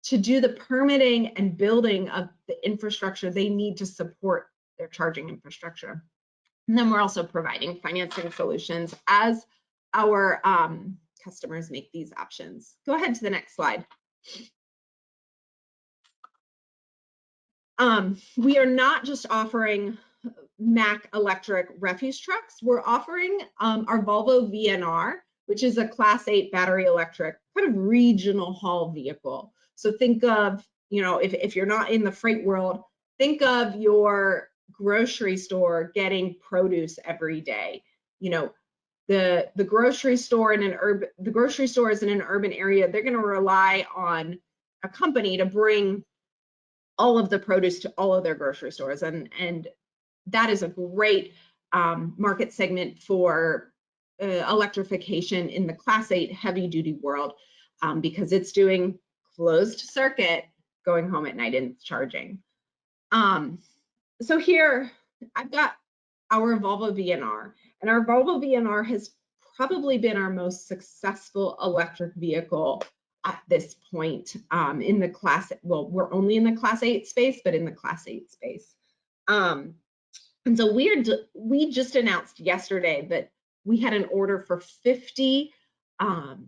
to do the permitting and building of the infrastructure they need to support their charging infrastructure. And then we're also providing financing solutions as our customers make these options. Go ahead to the next slide. We are not just offering Mack electric refuse trucks. We're offering our Volvo VNR, which is a Class 8 battery electric kind of regional haul vehicle. So think of, you know, if you're not in the freight world, think of your grocery store getting produce every day. You know, the grocery store in the grocery stores in an urban area, they're going to rely on a company to bring all of the produce to all of their grocery stores, and that is a great market segment for electrification in the Class 8 heavy duty world. because it's doing closed circuit going home at night and it's charging. So here I've got our Volvo VNR, and our Volvo VNR has probably been our most successful electric vehicle at this point in the class. Well, we're only in the Class 8 space, but in the Class 8 space. And so we just announced yesterday that we had an order for 50 Volvo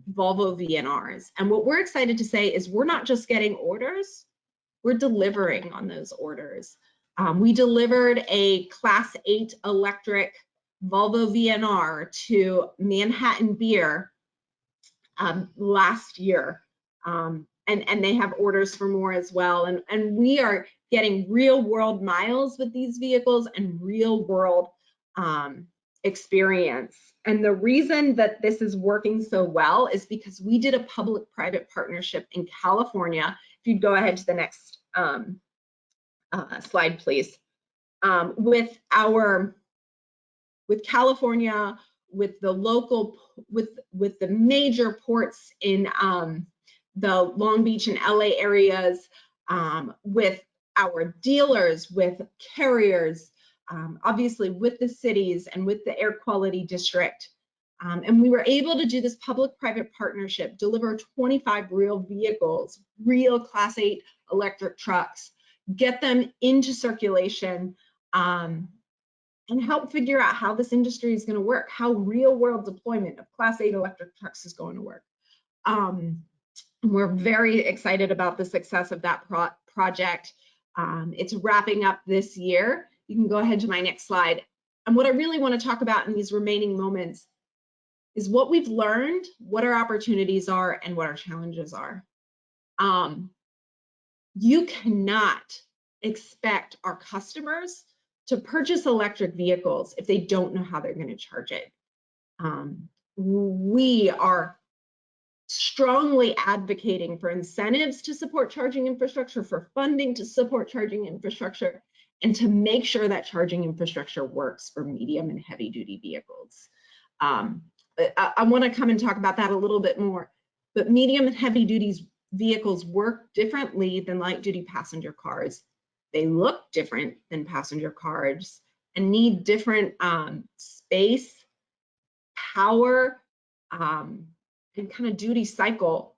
VNRs. And what we're excited to say is we're not just getting orders, we're delivering on those orders. We delivered a Class 8 electric Volvo VNR to Manhattan Beer last year. And they have orders for more as well. And we are getting real world miles with these vehicles and real world experience. And the reason that this is working so well is because we did a public-private partnership in California. If you'd go ahead to the next slide, please. With California, with the local, with the major ports in the Long Beach and LA areas, with our dealers, with carriers, obviously with the cities and with the air quality district. And we were able to do this public-private partnership, deliver 25 real vehicles, real Class 8 electric trucks, get them into circulation, and help figure out how this industry is going to work, how real-world deployment of Class 8 electric trucks is going to work. We're very excited about the success of that project. It's wrapping up this year. You can go ahead to my next slide. And what I really want to talk about in these remaining moments is what we've learned, what our opportunities are, and what our challenges are. You cannot expect our customers to purchase electric vehicles if they don't know how they're going to charge it. We are strongly advocating for incentives to support charging infrastructure, for funding to support charging infrastructure, and to make sure that charging infrastructure works for medium and heavy duty vehicles. I want to come and talk about that a little bit more, but medium and heavy duty vehicles work differently than light duty passenger cars. They look different than passenger cars and need different space, power, and kind of duty cycle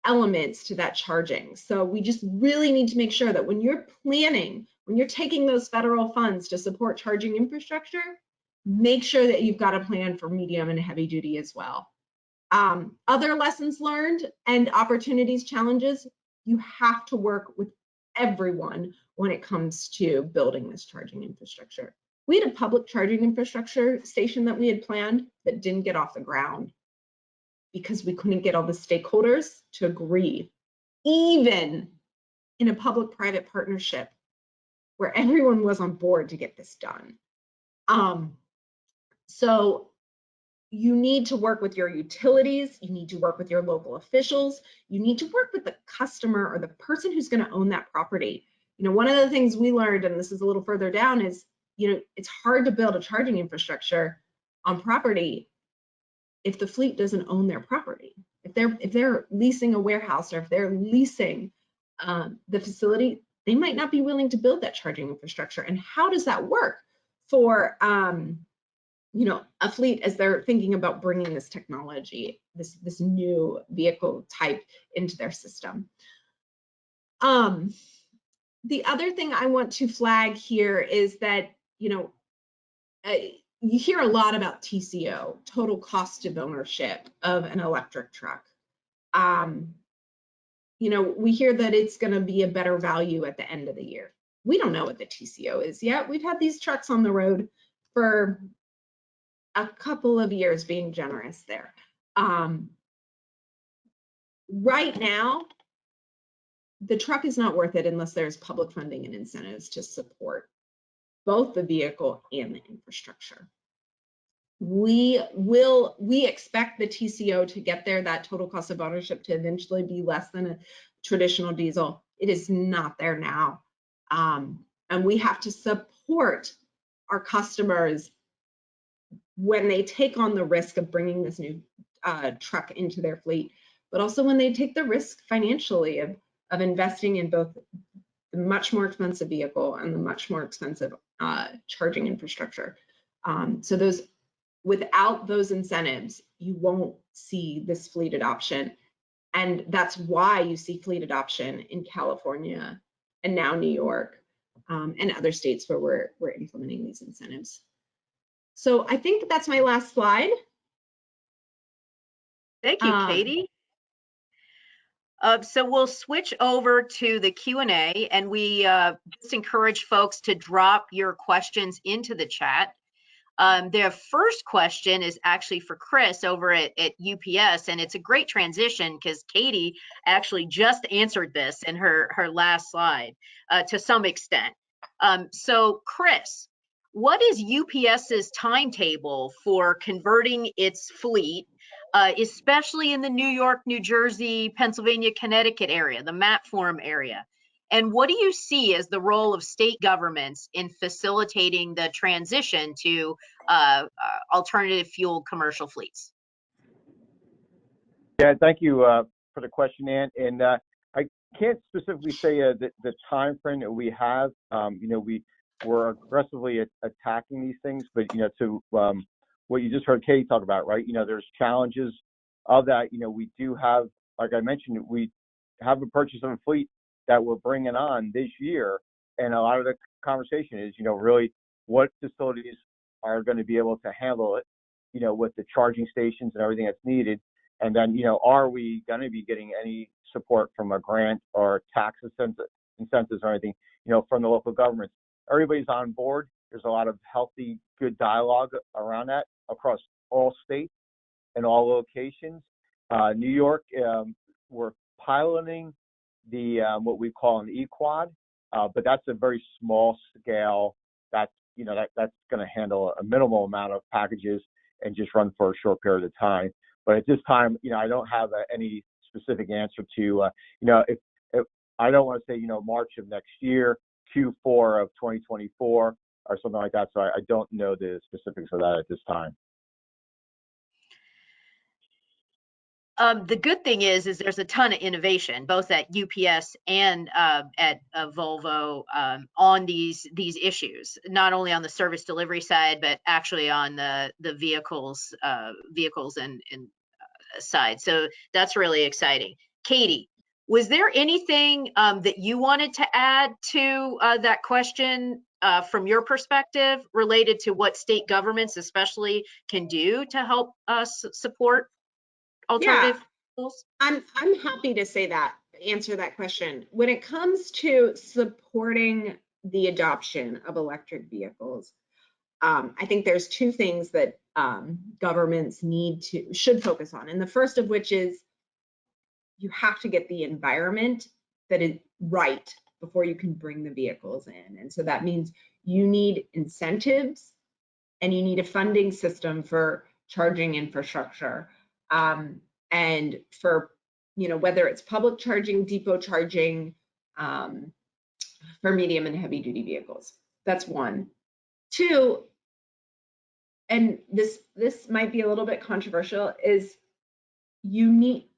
elements to that charging. So we just really need to make sure that when you're planning, when you're taking those federal funds to support charging infrastructure, make sure that you've got a plan for medium and heavy duty as well. Other lessons learned and opportunities, challenges, you have to work with everyone when it comes to building this charging infrastructure. We had a public charging infrastructure station that we had planned that didn't get off the ground because we couldn't get all the stakeholders to agree, even in a public-private partnership where everyone was on board to get this done. So you need to work with your utilities, you need to work with your local officials, you need to work with the customer or the person who's going to own that property. You know, one of the things we learned, and this is a little further down, is, you know, it's hard to build a charging infrastructure on property if the fleet doesn't own their property. If they're leasing a warehouse or if they're leasing the facility, they might not be willing to build that charging infrastructure. And how does that work for you know, a fleet as they're thinking about bringing this technology, this new vehicle type into their system? The other thing I want to flag here is that, you know, you hear a lot about TCO, total cost of ownership of an electric truck. You know, we hear that it's going to be a better value at the end of the year. We don't know what the TCO is yet. We've had these trucks on the road for a couple of years, being generous there. Right now, the truck is not worth it unless there's public funding and incentives to support both the vehicle and the infrastructure. We expect the TCO to get there, that total cost of ownership, to eventually be less than a traditional diesel. It is not there now. And we have to support our customers when they take on the risk of bringing this new truck into their fleet. but also when they take the risk financially of investing in both the much more expensive vehicle and the much more expensive charging infrastructure. So without those incentives, you won't see this fleet adoption. And that's why you see fleet adoption in California and now New York and other states where we're implementing these incentives. So I think that's my last slide. Thank you, Katie. So we'll switch over to the Q&A, and we just encourage folks to drop your questions into the chat. Their first question is actually for Chris over at UPS, and it's a great transition because Katie actually just answered this in her last slide to some extent. So Chris, what is UPS's timetable for converting its fleet, especially in the New York, New Jersey, Pennsylvania, Connecticut area, the map form area? And what do you see as the role of state governments in facilitating the transition to alternative fuel commercial fleets? Yeah, thank you for the question, Ann. And I can't specifically say the time frame that we have. We're aggressively attacking these things, but to what you just heard Katie talk about, right? There's challenges of that. We do have, like I mentioned, we have a purchase of a fleet that we're bringing on this year, and a lot of the conversation is, really what facilities are going to be able to handle it, with the charging stations and everything that's needed, and then, are we going to be getting any support from a grant or tax incentives or anything, from the local governments? Everybody's on board. There's a lot of healthy, good dialogue around that across all states and all locations. New York, we're piloting the what we call an equad, but that's a very small scale. That's that's going to handle a minimal amount of packages and just run for a short period of time. But at this time, I don't have any specific answer to if I don't want to say March of next year, Q4 of 2024 or something like that. So I don't know the specifics of that at this time. The good thing is there's a ton of innovation, both at UPS and at Volvo on these issues, not only on the service delivery side, but actually on the vehicles and side. So that's really exciting. Katie, was there anything that you wanted to add to that question from your perspective related to what state governments especially can do to help us support alternative fuels? I'm happy to answer that question. When it comes to supporting the adoption of electric vehicles, I think there's two things that governments should focus on. And the first of which is you have to get the environment that is right before you can bring the vehicles in. And so that means you need incentives and you need a funding system for charging infrastructure. And for, whether it's public charging, depot charging, for medium and heavy duty vehicles. That's one. Two, and this might be a little bit controversial, is you need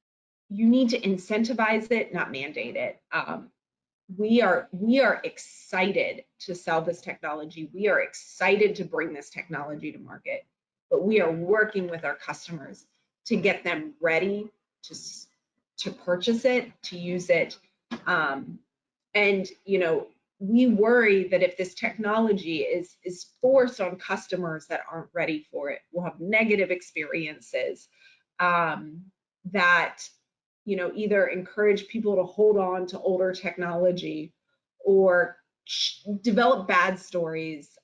to incentivize it, not mandate it. We are excited to sell this technology. We are excited to bring this technology to market, but we are working with our customers to get them ready to purchase it, to use it. And we worry that if this technology is forced on customers that aren't ready for it, we'll have negative experiences that either encourage people to hold on to older technology or develop bad stories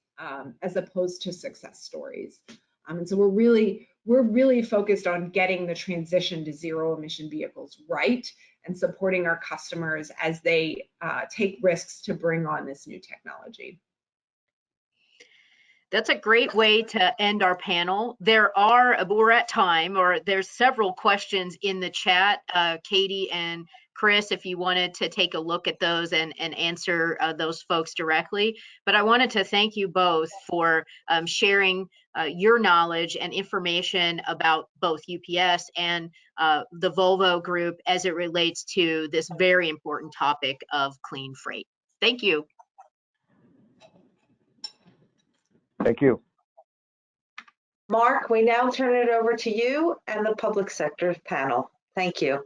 as opposed to success stories. And so we're really focused on getting the transition to zero emission vehicles right and supporting our customers as they take risks to bring on this new technology. That's a great way to end our panel. We're at time, or there's several questions in the chat. Katie and Chris, if you wanted to take a look at those and answer those folks directly. But I wanted to thank you both for sharing your knowledge and information about both UPS and the Volvo Group as it relates to this very important topic of clean freight. Thank you. Thank you. Mark, we now turn it over to you and the public sector panel. Thank you.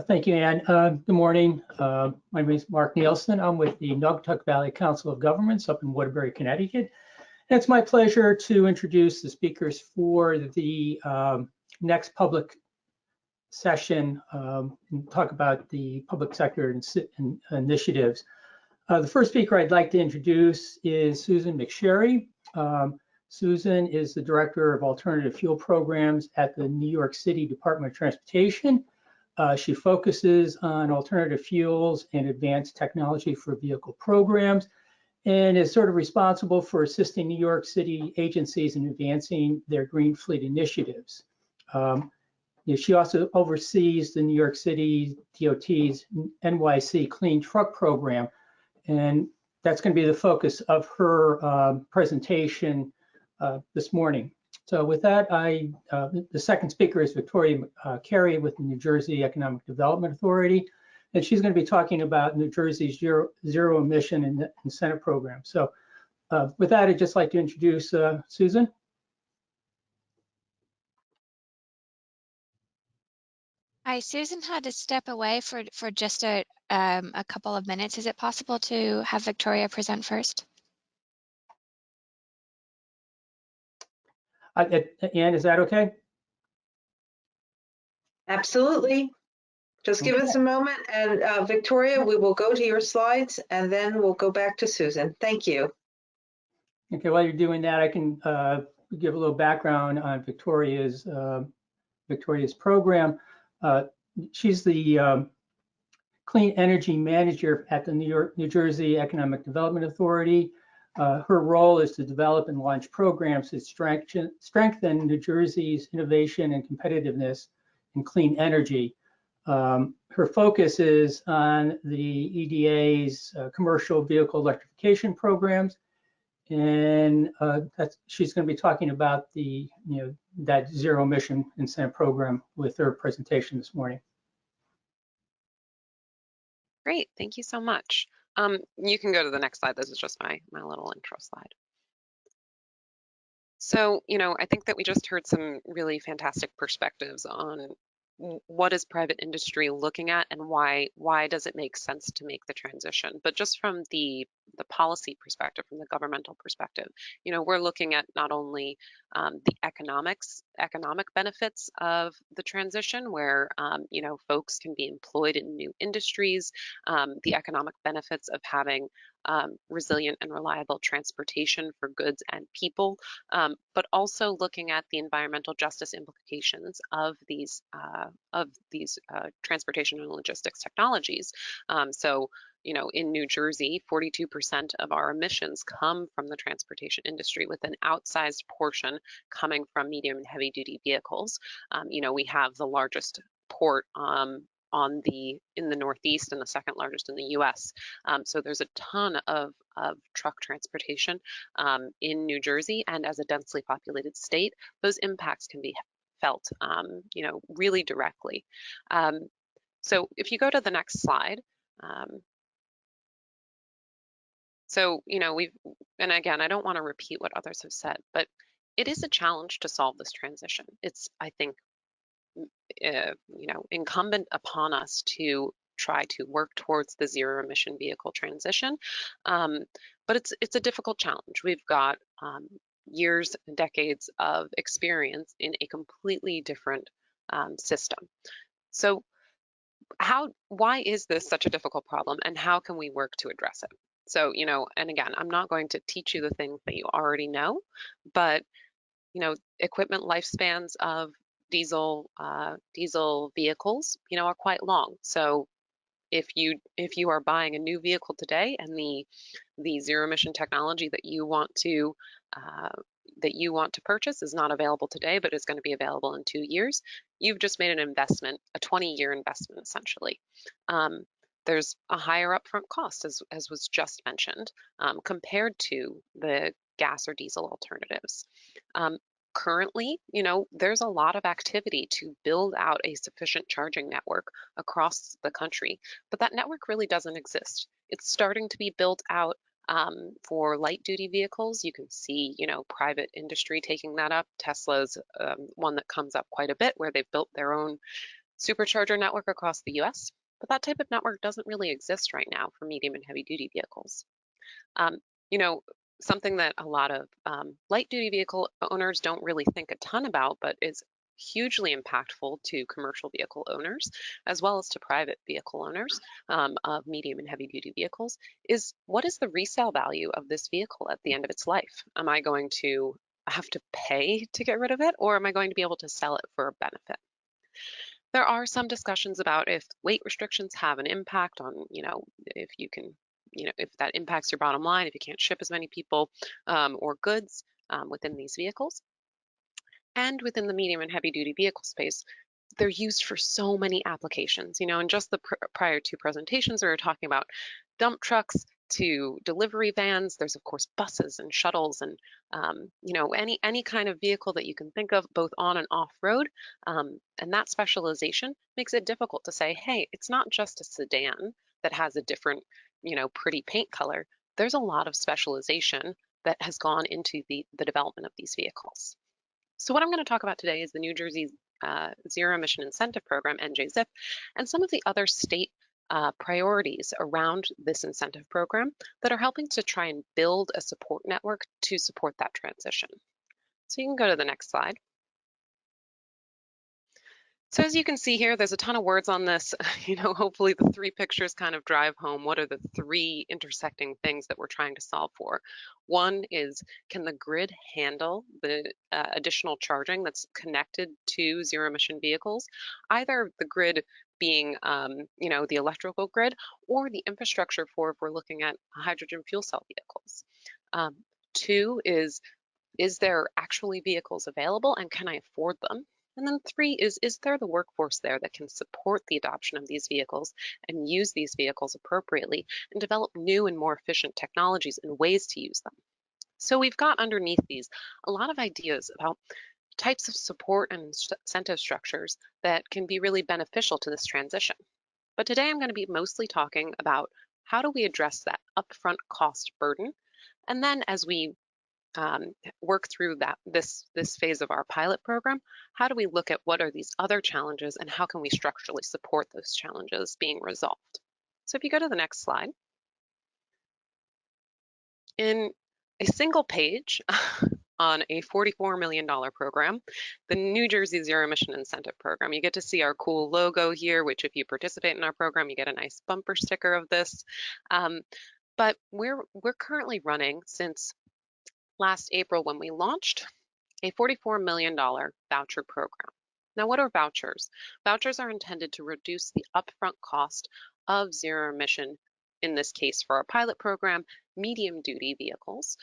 Thank you, Ann. Good morning. My name is Mark Nielsen. I'm with the Naugatuck Valley Council of Governments up in Waterbury, Connecticut. And it's my pleasure to introduce the speakers for the next public session and talk about the public sector initiatives. The first speaker I'd like to introduce is Susan McSherry. Susan is the Director of Alternative Fuel Programs at the New York City Department of Transportation. She focuses on alternative fuels and advanced technology for vehicle programs, and is sort of responsible for assisting New York City agencies in advancing their green fleet initiatives. She also oversees the New York City DOT's NYC Clean Truck Program, and that's going to be the focus of her presentation this morning. So with that, the second speaker is Victoria Carey with the New Jersey Economic Development Authority, and she's going to be talking about New Jersey's zero emission incentive program. So with that, I'd just like to introduce Susan. Hi, Susan had to step away for just a couple of minutes. Is it possible to have Victoria present first? Ann, is that okay? Absolutely. Just give us a moment, and Victoria, we will go to your slides and then we'll go back to Susan. Thank you. Okay, while you're doing that, I can give a little background on Victoria's program. She's the Clean Energy Manager at the New Jersey Economic Development Authority. Her role is to develop and launch programs that strengthen New Jersey's innovation and competitiveness in clean energy. Her focus is on the EDA's commercial vehicle electrification programs, and she's going to be talking about that zero emission incentive program with her presentation this morning. Great, thank you so much. You can go to the next slide. This is just my little intro slide. So, I think that we just heard some really fantastic perspectives on what is private industry looking at and why does it make sense to make the transition. But just from the policy perspective, from the governmental perspective, we're looking at not only the economic benefits of the transition, where folks can be employed in new industries, the economic benefits of having resilient and reliable transportation for goods and people, but also looking at the environmental justice implications of these transportation and logistics technologies. So, in New Jersey, 42% of our emissions come from the transportation industry, with an outsized portion coming from medium and heavy duty vehicles. We have the largest port in the Northeast and the second largest in the U.S. So there's a ton of truck transportation in New Jersey, and as a densely populated state, those impacts can be felt, really directly. So if you go to the next slide. So, and again, I don't want to repeat what others have said, but it is a challenge to solve this transition. It's, I think, incumbent upon us to try to work towards the zero emission vehicle transition. But it's a difficult challenge. We've got years and decades of experience in a completely different system. So why is this such a difficult problem, and how can we work to address it? So, and again, I'm not going to teach you the things that you already know, but, equipment lifespans of diesel vehicles, are quite long. So If you are buying a new vehicle today and the zero emission technology that you want to purchase is not available today, but is going to be available in 2 years, you've just made an investment, a 20-year investment essentially. There's a higher upfront cost, as was just mentioned, compared to the gas or diesel alternatives. Currently, there's a lot of activity to build out a sufficient charging network across the country, but that network really doesn't exist. It's starting to be built out for light duty vehicles. You can see, private industry taking that up. Tesla's one that comes up quite a bit, where they've built their own supercharger network across the US. But that type of network doesn't really exist right now for medium and heavy duty vehicles. Something that a lot of light duty vehicle owners don't really think a ton about, but is hugely impactful to commercial vehicle owners, as well as to private vehicle owners of medium and heavy duty vehicles, is what is the resale value of this vehicle at the end of its life? Am I going to have to pay to get rid of it, or am I going to be able to sell it for a benefit? There are some discussions about if weight restrictions have an impact on, if you can, if that impacts your bottom line, if you can't ship as many people or goods within these vehicles. And within the medium and heavy duty vehicle space, they're used for so many applications. In just the prior two presentations, we were talking about dump trucks to delivery vans. There's of course buses and shuttles and any kind of vehicle that you can think of, both on and off road. And that specialization makes it difficult to say, hey, it's not just a sedan that has a different, pretty paint color. There's a lot of specialization that has gone into the development of these vehicles. So what I'm going to talk about today is the New Jersey Zero Emission Incentive Program, NJZIP, and some of the other state priorities around this incentive program that are helping to try and build a support network to support that transition. So you can go to the next slide. So as you can see here, there's a ton of words on this. Hopefully the three pictures kind of drive home what are the three intersecting things that we're trying to solve for. One is, can the grid handle the additional charging that's connected to zero emission vehicles? Either the grid being, the electrical grid, or the infrastructure for if we're looking at hydrogen fuel cell vehicles. Two is there actually vehicles available and can I afford them? And then three is there the workforce there that can support the adoption of these vehicles and use these vehicles appropriately and develop new and more efficient technologies and ways to use them? So we've got underneath these a lot of ideas about types of support and incentive structures that can be really beneficial to this transition. But today I'm going to be mostly talking about how do we address that upfront cost burden, and then as we work through this phase of our pilot program, how do we look at what are these other challenges and how can we structurally support those challenges being resolved? So if you go to the next slide. In a single page on a $44 million program, the New Jersey Zero Emission Incentive Program, you get to see our cool logo here, which if you participate in our program, you get a nice bumper sticker of this. But we're currently running, since last April when we launched, a $44 million voucher program. Now, what are vouchers? Vouchers are intended to reduce the upfront cost of zero emission, in this case for our pilot program, medium duty vehicles,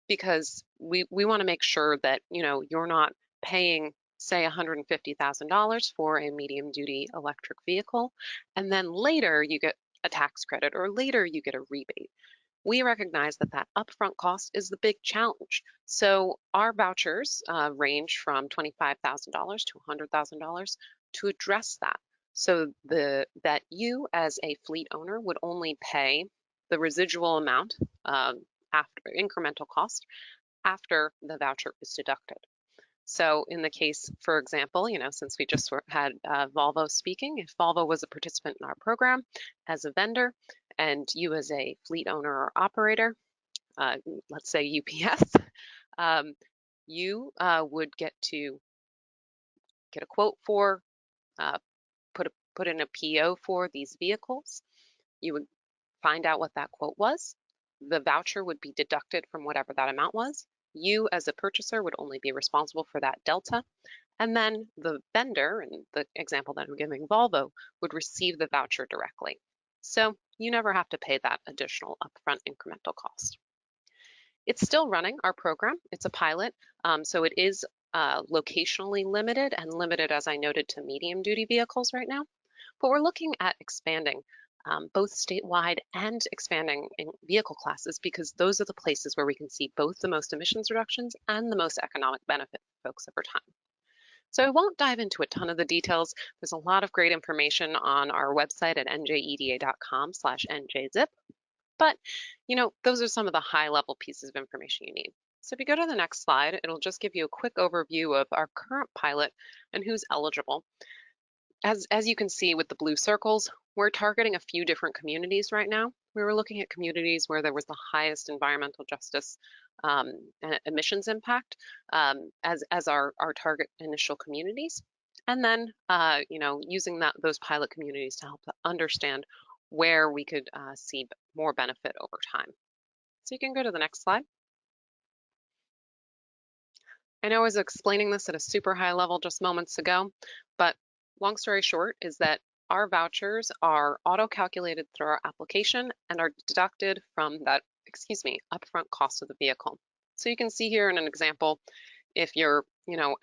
because we want to make sure that you're not paying, say, $150,000 for a medium duty electric vehicle, and then later you get a tax credit or later you get a rebate. We recognize that that upfront cost is the big challenge. So our vouchers range from $25,000 to $100,000 to address that. So that you as a fleet owner would only pay the residual amount after incremental cost after the voucher is deducted. So in the case, for example, since we just had Volvo speaking, if Volvo was a participant in our program as a vendor, and you as a fleet owner or operator, let's say UPS, you would get a quote for, put in a PO for these vehicles. You would find out what that quote was. The voucher would be deducted from whatever that amount was. You as a purchaser would only be responsible for that delta. And then the vendor, in the example that I'm giving, Volvo, would receive the voucher directly. So you never have to pay that additional upfront incremental cost. It's still running our program. It's a pilot, so it is locationally limited and limited, as I noted, to medium duty vehicles right now. But we're looking at expanding both statewide and expanding in vehicle classes, because those are the places where we can see both the most emissions reductions and the most economic benefit for folks over time. So I won't dive into a ton of the details. There's a lot of great information on our website at njeda.com/njzip. But, those are some of the high level pieces of information you need. So if you go to the next slide, it'll just give you a quick overview of our current pilot and who's eligible. As you can see with the blue circles, we're targeting a few different communities right now. We were looking at communities where there was the highest environmental justice and emissions impact as our target initial communities. And then, using those pilot communities to help to understand where we could see more benefit over time. So you can go to the next slide. I know I was explaining this at a super high level just moments ago, but long story short is that our vouchers are auto-calculated through our application and are deducted from that, upfront cost of the vehicle. So you can see here in an example, if you're,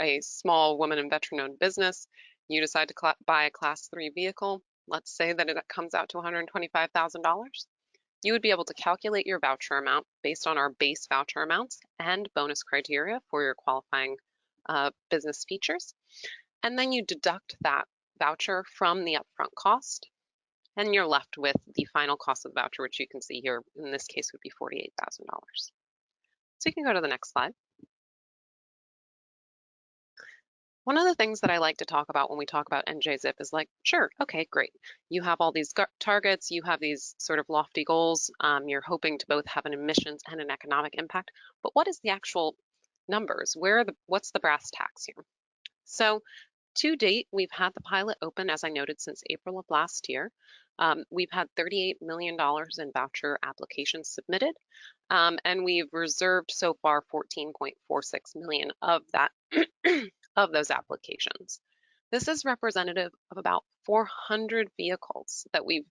a small woman and veteran-owned business, you decide to buy a Class 3 vehicle. Let's say that it comes out to $125,000. You would be able to calculate your voucher amount based on our base voucher amounts and bonus criteria for your qualifying business features. And then you deduct that voucher from the upfront cost, and you're left with the final cost of the voucher, which you can see here in this case would be $48,000. So you can go to the next slide. One of the things that I like to talk about when we talk about NJZIP is like, sure, okay, great. You have all these targets, you have these sort of lofty goals. You're hoping to both have an emissions and an economic impact, but what is the actual numbers? What's the brass tacks here? So to date, we've had the pilot open, as I noted, since April of last year. We've had $38 million in voucher applications submitted, and we've reserved so far $14.46 million of that of those applications. This is representative of about 400 vehicles that we've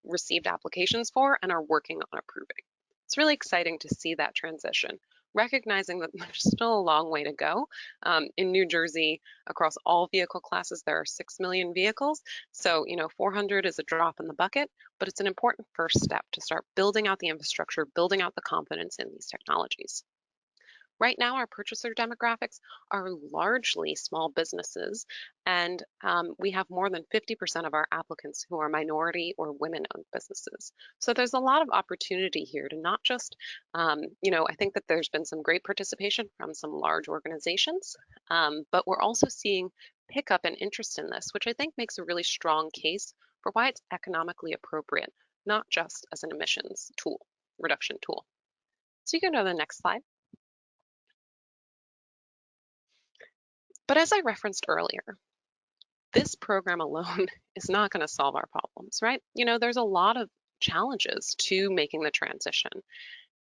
received applications for and are working on approving. It's really exciting to see that transition, recognizing that there's still a long way to go. In New Jersey, across all vehicle classes, there are 6 million vehicles. So, 400 is a drop in the bucket, but it's an important first step to start building out the infrastructure, building out the confidence in these technologies. Right now, our purchaser demographics are largely small businesses, and we have more than 50% of our applicants who are minority or women-owned businesses. So there's a lot of opportunity here to not just, I think that there's been some great participation from some large organizations, but we're also seeing pickup and interest in this, which I think makes a really strong case for why it's economically appropriate, not just as an emissions tool, reduction tool. So you can go to the next slide. But as I referenced earlier, this program alone is not going to solve our problems, right? There's a lot of challenges to making the transition.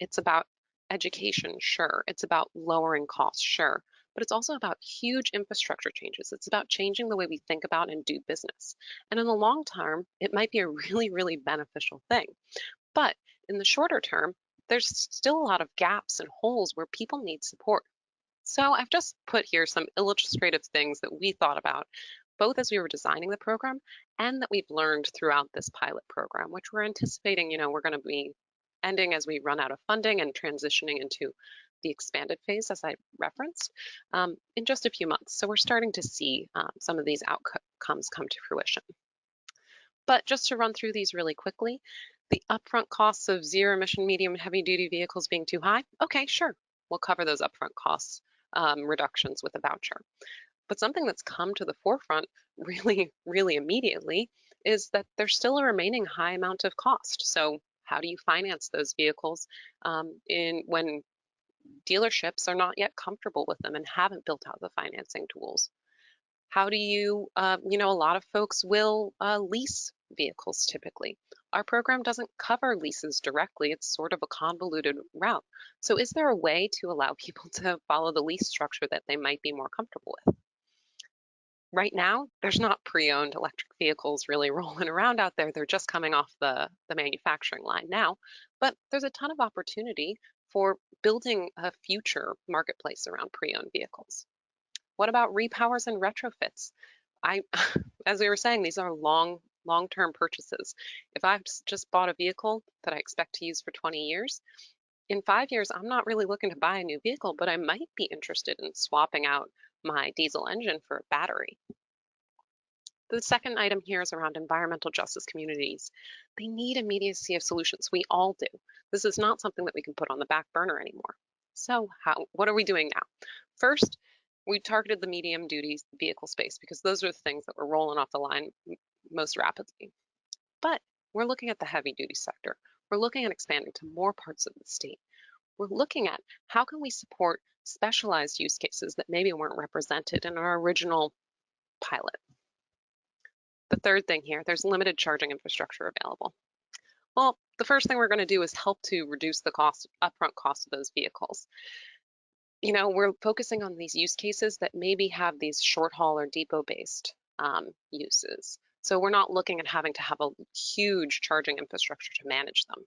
It's about education, sure. It's about lowering costs, sure. But it's also about huge infrastructure changes. It's about changing the way we think about and do business. And in the long term, it might be a really, really beneficial thing. But in the shorter term, there's still a lot of gaps and holes where people need support. So I've just put here some illustrative things that we thought about, both as we were designing the program and that we've learned throughout this pilot program, which we're anticipating, we're going to be ending as we run out of funding and transitioning into the expanded phase, as I referenced, in just a few months. So we're starting to see some of these outcomes come to fruition. But just to run through these really quickly, the upfront costs of zero emission, medium, and heavy duty vehicles being too high, okay, sure, we'll cover those upfront costs. Reductions with a voucher. But something that's come to the forefront really, really immediately is that there's still a remaining high amount of cost. So how do you finance those vehicles when dealerships are not yet comfortable with them and haven't built out the financing tools? How do you, a lot of folks will lease vehicles typically. Our program doesn't cover leases directly. It's sort of a convoluted route. So is there a way to allow people to follow the lease structure that they might be more comfortable with? right now, there's not pre-owned electric vehicles really rolling around out there. They're just coming off the manufacturing line now, but there's a ton of opportunity for building a future marketplace around pre-owned vehicles. What about repowers and retrofits? As we were saying, these are long-term purchases. If I've just bought a vehicle that I expect to use for 20 years, in 5 years, I'm not really looking to buy a new vehicle, but I might be interested in swapping out my diesel engine for a battery. The second item here is around environmental justice communities. They need immediacy of solutions. We all do. This is not something that we can put on the back burner anymore. So what are we doing now? First, we targeted the medium duty vehicle space because those are the things that were rolling off the line most rapidly. But we're looking at the heavy duty sector. We're looking at expanding to more parts of the state. We're looking at how can we support specialized use cases that maybe weren't represented in our original pilot. The third thing here, there's limited charging infrastructure available. Well, the first thing we're going to do is help to reduce the upfront cost of those vehicles. You know, we're focusing on these use cases that maybe have these short haul or depot-based uses. So we're not looking at having to have a huge charging infrastructure to manage them.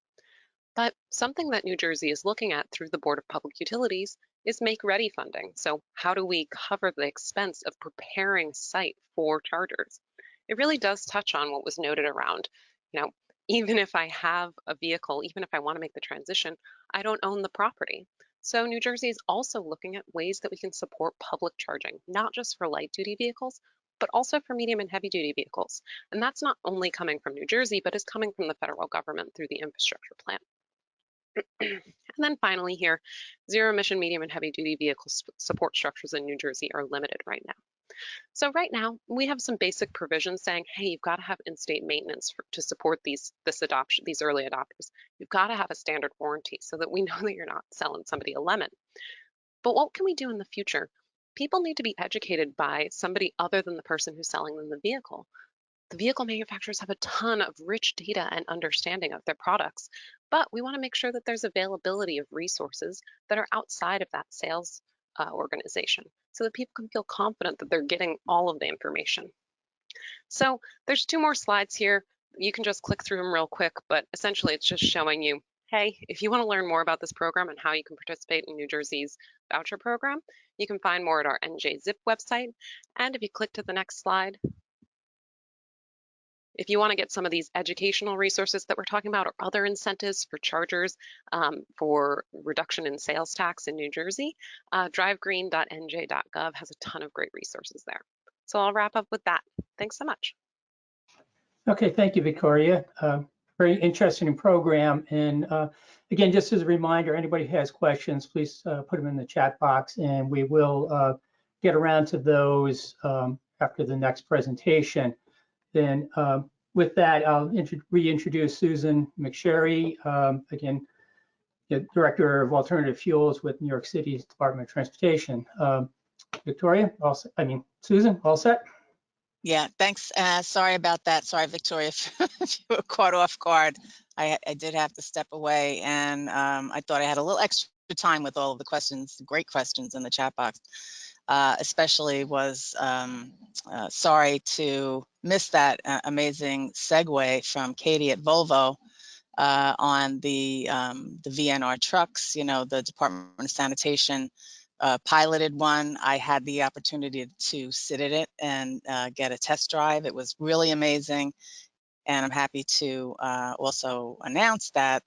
But something that New Jersey is looking at through the Board of Public Utilities is make-ready funding. So how do we cover the expense of preparing a site for chargers? It really does touch on what was noted around, you know, even if I have a vehicle, even if I want to make the transition, I don't own the property. So New Jersey is also looking at ways that we can support public charging, not just for light duty vehicles, but also for medium and heavy duty vehicles. And that's not only coming from New Jersey, but is coming from the federal government through the infrastructure plan. And then finally here, zero emission medium and heavy duty vehicle support structures in New Jersey are limited right now. So right now we have some basic provisions saying, hey, you've got to have in-state maintenance to support these early adopters. You've got to have a standard warranty so that we know that you're not selling somebody a lemon. But what can we do in the future? People need to be educated by somebody other than the person who's selling them the vehicle. The vehicle manufacturers have a ton of rich data and understanding of their products, but we want to make sure that there's availability of resources that are outside of that sales organization so that people can feel confident that they're getting all of the information. So there's 2 more slides here. You can just click through them real quick, but essentially it's just showing you, hey, if you want to learn more about this program and how you can participate in New Jersey's voucher program, you can find more at our NJZIP website. And if you click to the next slide, if you want to get some of these educational resources that we're talking about or other incentives for chargers for reduction in sales tax in New Jersey, drivegreen.nj.gov has a ton of great resources there. So I'll wrap up with that. Thanks so much. Okay, thank you, Victoria. Very interesting program. And again, just as a reminder, anybody who has questions, please put them in the chat box and we will get around to those after the next presentation. Then with that, I'll reintroduce Susan McSherry, again, the Director of Alternative Fuels with New York City's Department of Transportation. Victoria, Susan, all set? Yeah, thanks. Sorry about that. Sorry, Victoria, if you were caught off guard. I did have to step away, and I thought I had a little extra time with all of the questions, great questions in the chat box. Especially was sorry to miss that amazing segue from Katie at Volvo on the VNR trucks. You know, the Department of Sanitation piloted one. I had the opportunity to sit in it and get a test drive. It was really amazing. And I'm happy to also announce that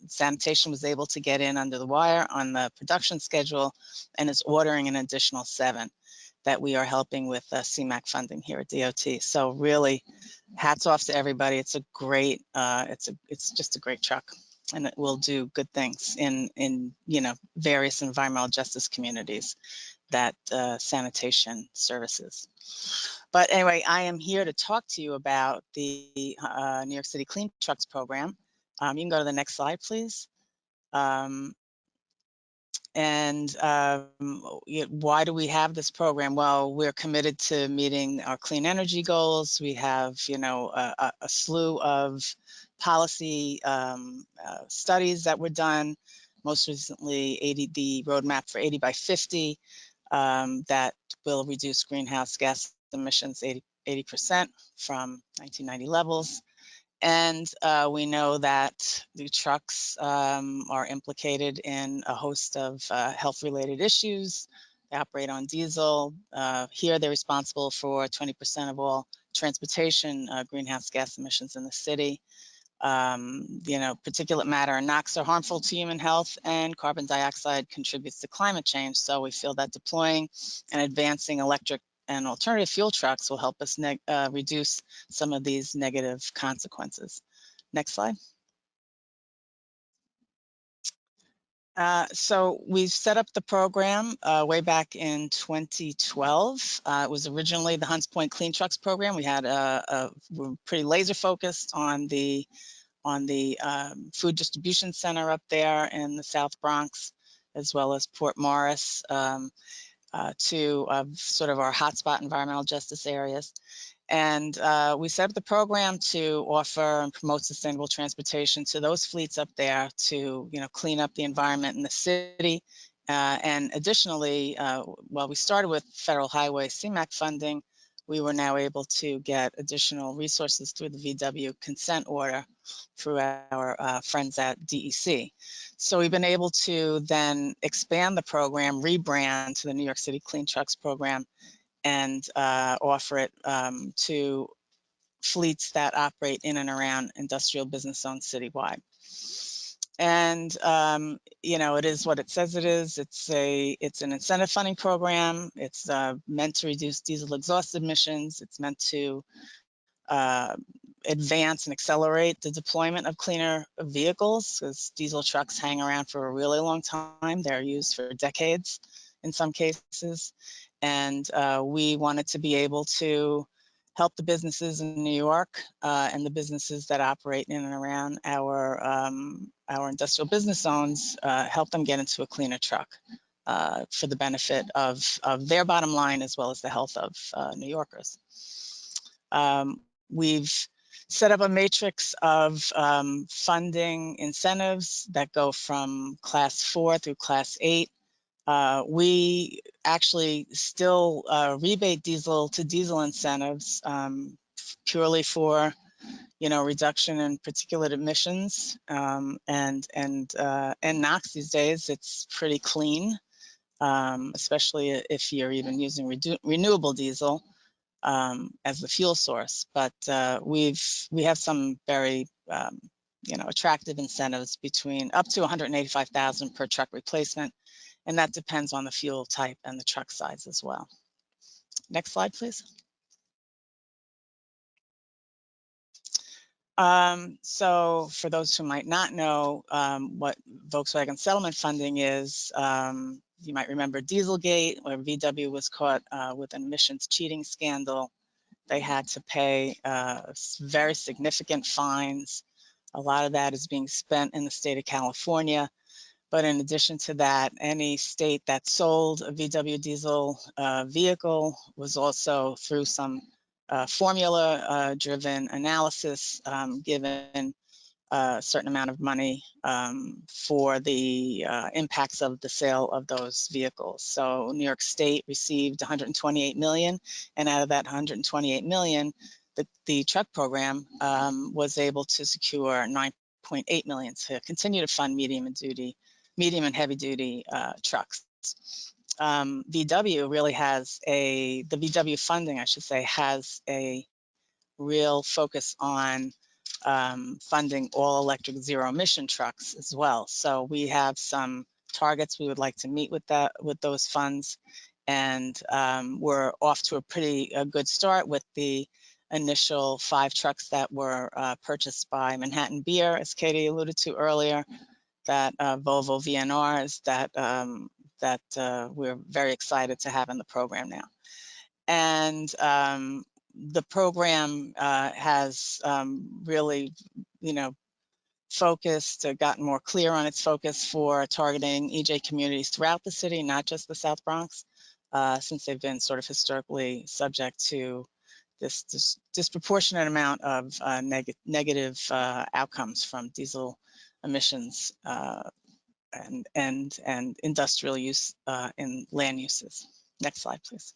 sanitation was able to get in under the wire on the production schedule and is ordering an additional 7 that we are helping with CMAQ funding here at DOT. So really hats off to everybody. It's a great, it's just a great truck, and it will do good things in you know, various environmental justice communities that sanitation services. But anyway, I am here to talk to you about the New York City Clean Trucks program. You can go to the next slide, please. Why do we have this program? Well, we're committed to meeting our clean energy goals. We have, you know, a slew of policy studies that were done. Most recently, the roadmap for 80 by 50 that will reduce greenhouse gas emissions 80% from 1990 levels. And we know that the trucks are implicated in a host of health-related issues. They operate on diesel. Here, they're responsible for 20% of all transportation greenhouse gas emissions in the city. Particulate matter and NOx are harmful to human health, and carbon dioxide contributes to climate change. So we feel that deploying and advancing electric and alternative fuel trucks will help us reduce some of these negative consequences. Next slide. So we set up the program way back in 2012. It was originally the Hunts Point Clean Trucks program. We were pretty laser focused on the food distribution center up there in the South Bronx, as well as Port Morris, to sort of our hotspot environmental justice areas. And we set up the program to offer and promote sustainable transportation to those fleets up there to, clean up the environment in the city. And additionally, while we started with federal highway CMAQ funding, we were now able to get additional resources through the VW consent order through our friends at DEC. So we've been able to then expand the program, rebrand to the New York City Clean Trucks program, and offer it to fleets that operate in and around industrial business zones citywide. And it is what it says it is. It's an incentive funding program. It's meant to reduce diesel exhaust emissions. It's meant to advance and accelerate the deployment of cleaner vehicles, because diesel trucks hang around for a really long time. They're used for decades in some cases. And we wanted to be able to help the businesses in New York and the businesses that operate in and around our industrial business zones, help them get into a cleaner truck for the benefit of their bottom line, as well as the health of New Yorkers. We've set up a matrix of funding incentives that go from class 4 through class 8. We actually still rebate diesel to diesel incentives purely for, reduction in particulate emissions and NOx these days. It's pretty clean, especially if you're even using renewable diesel as the fuel source. But we have some very attractive incentives between up to $185,000 per truck replacement. And that depends on the fuel type and the truck size as well. Next slide, please. So for those who might not know what Volkswagen settlement funding is, you might remember Dieselgate, where VW was caught with an emissions cheating scandal. They had to pay very significant fines. A lot of that is being spent in the state of California. But in addition to that, any state that sold a VW diesel vehicle was also, through some formula-driven analysis, given a certain amount of money for the impacts of the sale of those vehicles. So New York State received $128 million, and out of that $128 million, the truck program was able to secure $9.8 million to continue to fund medium and heavy duty trucks. VW really has the VW funding, I should say, has a real focus on funding all electric zero emission trucks as well. So we have some targets we would like to meet with those funds. And we're off to a good start with the initial 5 trucks that were purchased by Manhattan Beer, as Katie alluded to earlier, that Volvo VNRs that we're very excited to have in the program now. And the program has really, focused, gotten more clear on its focus for targeting EJ communities throughout the city, not just the South Bronx, since they've been sort of historically subject to this disproportionate amount of negative outcomes from diesel emissions and industrial use in land uses. Next slide, please.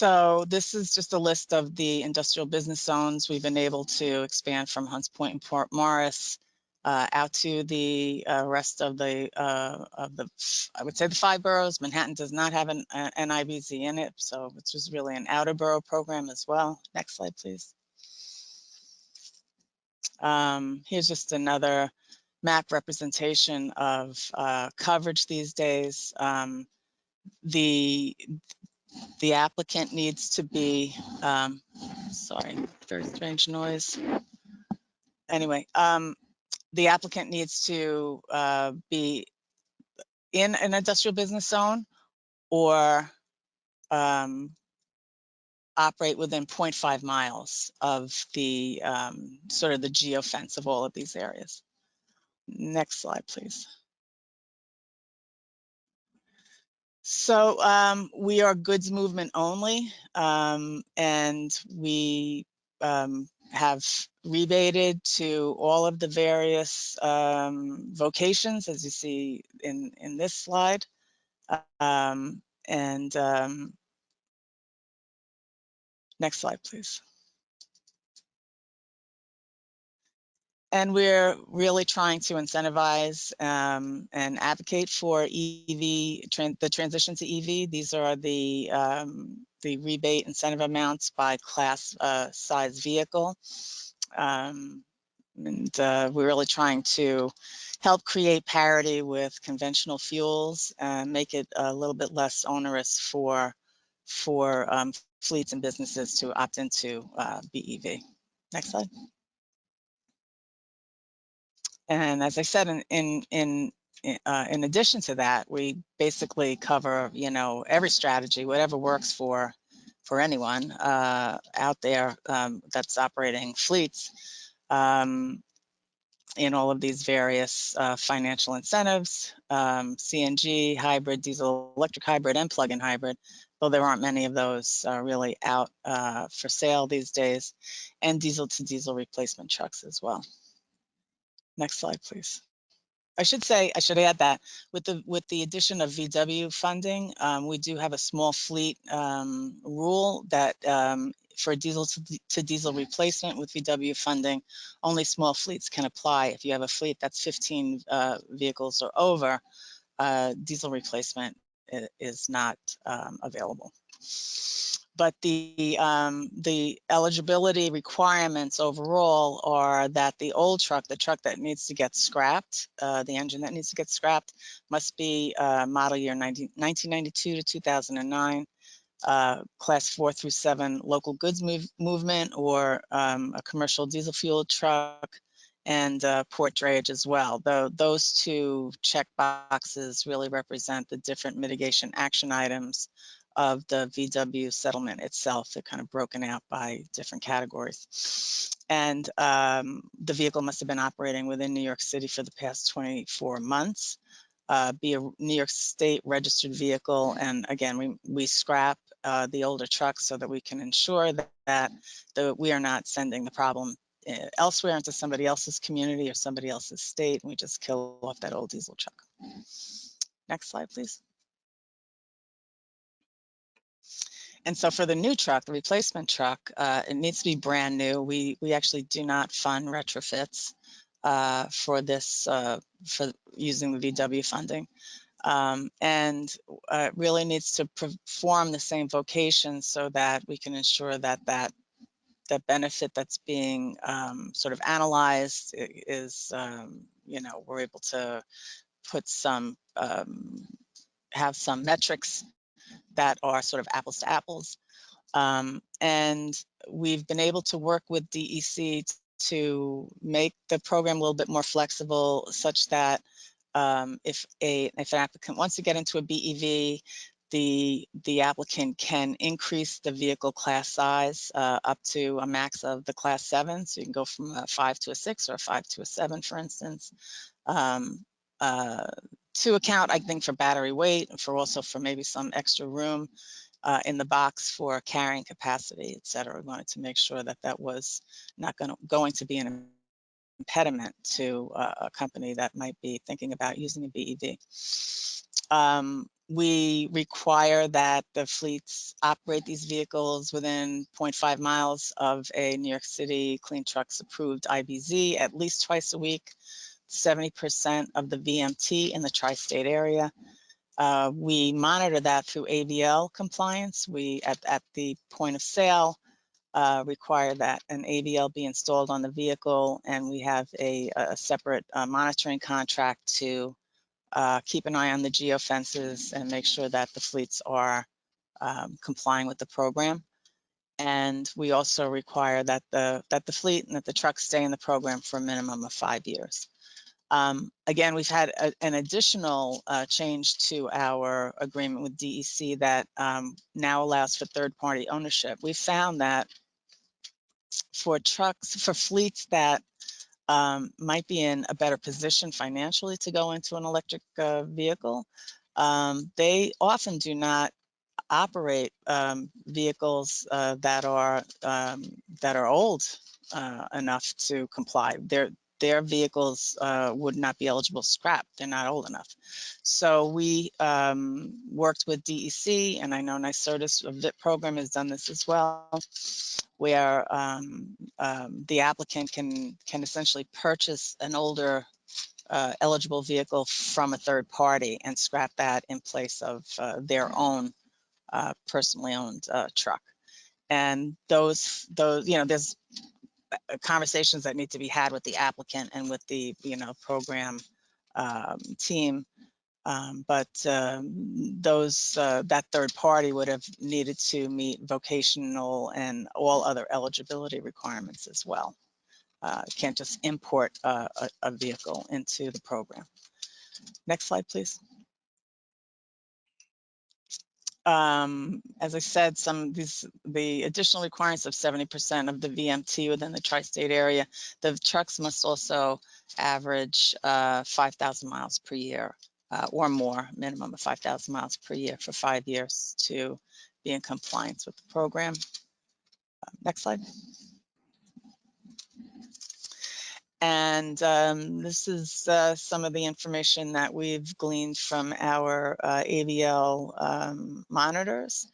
So this is just a list of the industrial business zones. We've been able to expand from Hunts Point and Port Morris out to the rest of the, I would say the 5 boroughs. Manhattan does not have an IBZ in it, so it's just really an outer borough program as well. Next slide, please. Here's just another map representation of coverage these days. The applicant needs to be, sorry, very strange noise. Anyway, the applicant needs to be in an industrial business zone or operate within 0.5 miles of the sort of the geofence of all of these areas. Next slide, please. So we are goods movement only, and we have rebated to all of the various vocations, as you see in this slide. Next slide, please. And we're really trying to incentivize and advocate for EV, the transition to EV. These are the rebate incentive amounts by class size vehicle. We're really trying to help create parity with conventional fuels and make it a little bit less onerous for fleets and businesses to opt into BEV. Next slide. And as I said, in addition to that, we basically cover, you know, every strategy, whatever works for anyone out there that's operating fleets in all of these various financial incentives, CNG, hybrid, diesel, electric hybrid, and plug-in hybrid, though there aren't many of those really out for sale these days, and diesel to diesel replacement trucks as well. Next slide, please. I should add that with the addition of VW funding, we do have a small fleet rule that for diesel to diesel replacement with VW funding, only small fleets can apply. If you have a fleet that's 15 vehicles or over, diesel replacement is not available. But the eligibility requirements overall are that the old truck, the truck that needs to get scrapped, the engine that needs to get scrapped, must be model year 1992 to 2009, class 4 through 7 local goods movement, or a commercial diesel fuel truck, and port drayage as well. Though those two check boxes really represent the different mitigation action items of the VW settlement itself. They're kind of broken out by different categories. And the vehicle must have been operating within New York City for the past 24 months, be a New York State registered vehicle. And again, we scrap the older trucks so that we can ensure that we are not sending the problem elsewhere into somebody else's community or somebody else's state, and we just kill off that old diesel truck. Next slide, please. And so for the new truck, the replacement truck, it needs to be brand new. We actually do not fund retrofits for this, for using the VW funding. And it really needs to perform the same vocation so that we can ensure that the benefit that's being sort of analyzed is, you know, we're able to put some, have some metrics that are sort of apples to apples. And we've been able to work with DEC to make the program a little bit more flexible, such that if an applicant wants to get into a BEV, the applicant can increase the vehicle class size up to a max of the class 7. So you can go from a 5 to a 6 or a 5 to a 7, for instance. To account, I think, for battery weight, and for maybe some extra room in the box for carrying capacity, et cetera. We wanted to make sure that that was not going to be an impediment to a company that might be thinking about using a BEV. We require that the fleets operate these vehicles within 0.5 miles of a New York City Clean Trucks approved IBZ at least twice a week, 70% of the VMT in the tri-state area. We monitor that through AVL compliance. We, at the point of sale, require that an AVL be installed on the vehicle, and we have a separate monitoring contract to keep an eye on the geofences and make sure that the fleets are complying with the program. And we also require that the fleet and that the trucks stay in the program for a minimum of 5 years. Again, we've had an additional change to our agreement with DEC that now allows for third-party ownership. We found that for fleets that might be in a better position financially to go into an electric vehicle, they often do not operate vehicles that are old enough to comply. Their vehicles would not be eligible scrap. They're not old enough. So we worked with DEC, and I know NYSERDA's VIP program has done this as well, where the applicant can essentially purchase an older eligible vehicle from a third party and scrap that in place of their own personally owned truck. And those, there's conversations that need to be had with the applicant and with the, program team. But that third party would have needed to meet vocational and all other eligibility requirements as well. Can't just import a vehicle into the program. Next slide, please. As I said, the additional requirements of 70% of the VMT within the tri-state area. The trucks must also average 5,000 miles per year or more, minimum of 5,000 miles per year for 5 years to be in compliance with the program. Next slide. And this is some of the information that we've gleaned from our AVL monitors.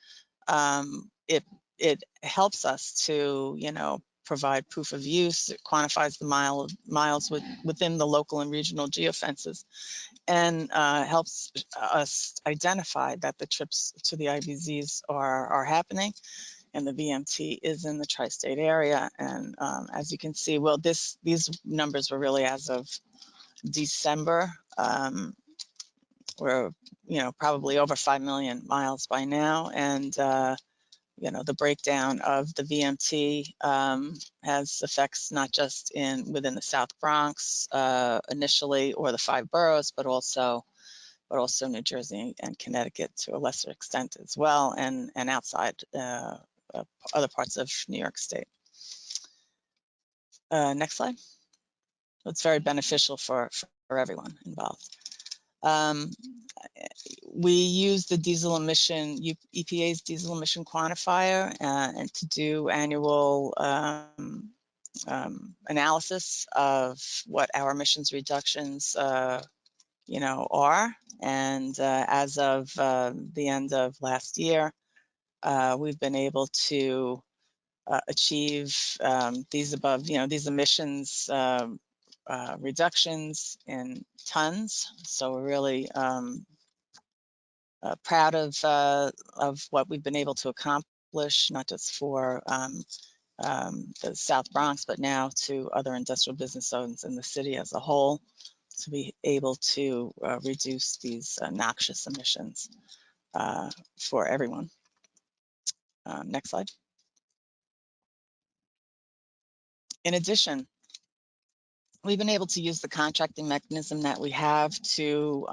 It helps us to, provide proof of use. It quantifies the miles within the local and regional geofences, and helps us identify that the trips to the IBZs are happening, and the VMT is in the tri-state area. And as you can see, well, these numbers were really as of December. We're, probably over 5 million miles by now. And, the breakdown of the VMT has effects not just within the South Bronx initially, or the 5 boroughs, but also New Jersey and Connecticut to a lesser extent as well, and outside other parts of New York State. Next slide. It's very beneficial for everyone involved. We use the diesel emission, EPA's diesel emission quantifier, and to do annual analysis of what our emissions reductions, are. And as of the end of last year, we've been able to achieve these emissions reductions in tons. So we're really proud of what we've been able to accomplish, not just for the South Bronx, but now to other industrial business zones in the city as a whole, to be able to reduce these noxious emissions for everyone. Next slide. In addition, we've been able to use the contracting mechanism that we have to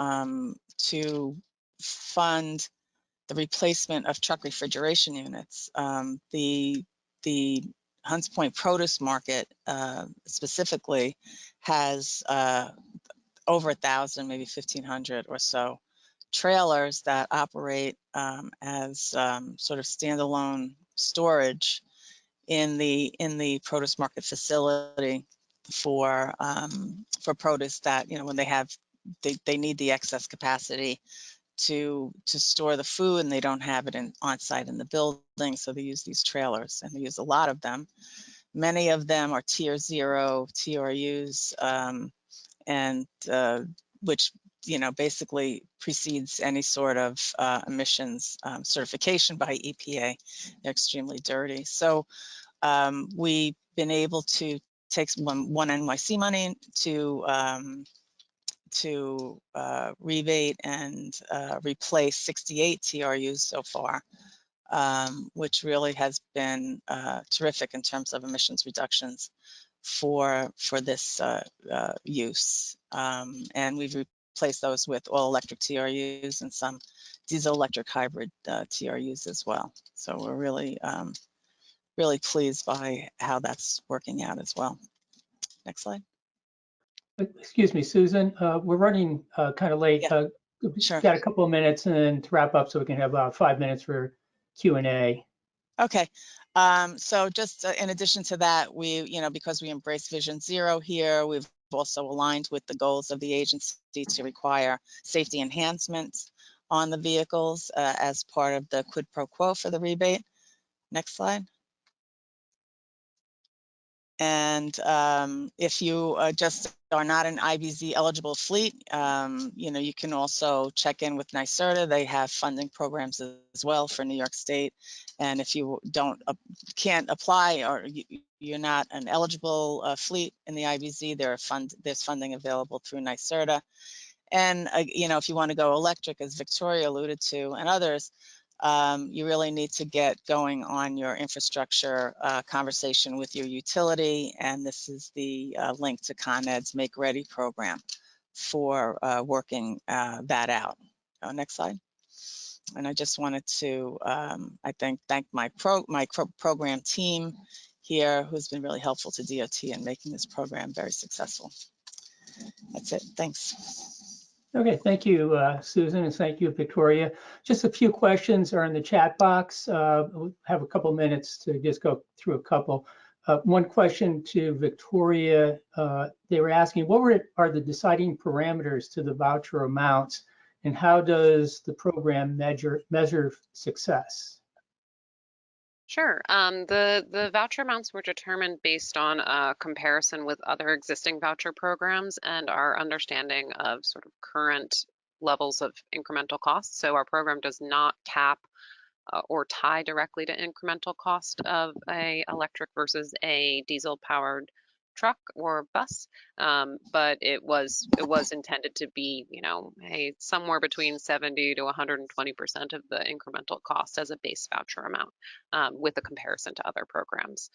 fund the replacement of truck refrigeration units. The Hunts Point produce market specifically has over 1,000, maybe 1,500 or so trailers that operate as sort of standalone storage in the produce market facility for produce that, when they need the excess capacity to store the food, and they don't have it on site in the building, so they use these trailers, and they use a lot of them. Many of them are tier 0 TRUs, and which basically precedes any sort of emissions certification by EPA. They're extremely dirty. So we've been able to take one NYC money to rebate and replace 68 TRUs so far, which really has been terrific in terms of emissions reductions for this use. And we've replaced those with all electric TRUs and some diesel electric hybrid TRUs as well. So we're really, really pleased by how that's working out as well. Next slide. Excuse me, Susan, we're running kind of late. Yeah, sure. Got a couple of minutes and then to wrap up so we can have about 5 minutes for Q&A. Okay, so just in addition to that, we, because we embrace Vision Zero here, we've also aligned with the goals of the agency to require safety enhancements on the vehicles as part of the quid pro quo for the rebate. Next slide. And if you just are not an IBZ eligible fleet, you can also check in with NYSERDA. They have funding programs as well for New York State. And if you can't apply, or you're not an eligible fleet in the IBZ, there's funding available through NYSERDA. And if you want to go electric, as Victoria alluded to, and others, you really need to get going on your infrastructure conversation with your utility, and this is the link to Con Ed's Make Ready program for working that out. Next slide. And I just wanted to, thank my program team here, who's been really helpful to DOT in making this program very successful. That's it. Thanks. Okay, thank you, Susan, and thank you, Victoria. Just a few questions are in the chat box. We'll have a couple minutes to just go through a couple. One question to Victoria. They were asking, what are the deciding parameters to the voucher amounts, and how does the program measure success? Sure. The voucher amounts were determined based on a comparison with other existing voucher programs and our understanding of sort of current levels of incremental costs. So our program does not cap or tie directly to incremental cost of a electric versus a diesel powered truck or bus, but it was intended to be, somewhere between 70 to 120% of the incremental cost as a base voucher amount, with a comparison to other programs.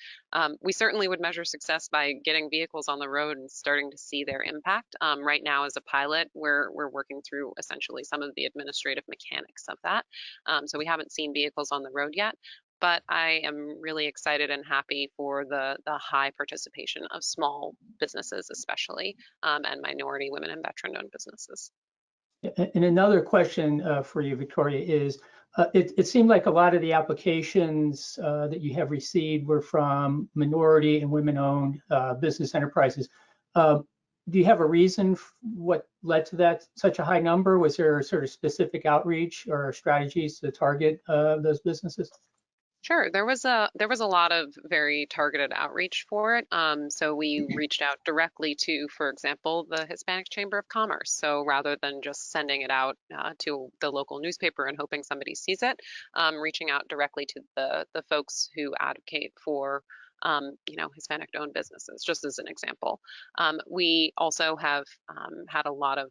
We certainly would measure success by getting vehicles on the road and starting to see their impact. Right now, as a pilot, we're working through essentially some of the administrative mechanics of that. So we haven't seen vehicles on the road yet. But I am really excited and happy for the high participation of small businesses, especially, and minority, women, and veteran-owned businesses. And another question for you, Victoria, is it seemed like a lot of the applications that you have received were from minority and women-owned business enterprises. Do you have a reason what led to that such a high number? Was there a sort of specific outreach or strategies to target those businesses? Sure, there was a lot of very targeted outreach for it. So we reached out directly to, for example, the Hispanic Chamber of Commerce. So rather than just sending it out to the local newspaper and hoping somebody sees it, reaching out directly to the folks who advocate for Hispanic-owned businesses, just as an example. We also have had a lot of,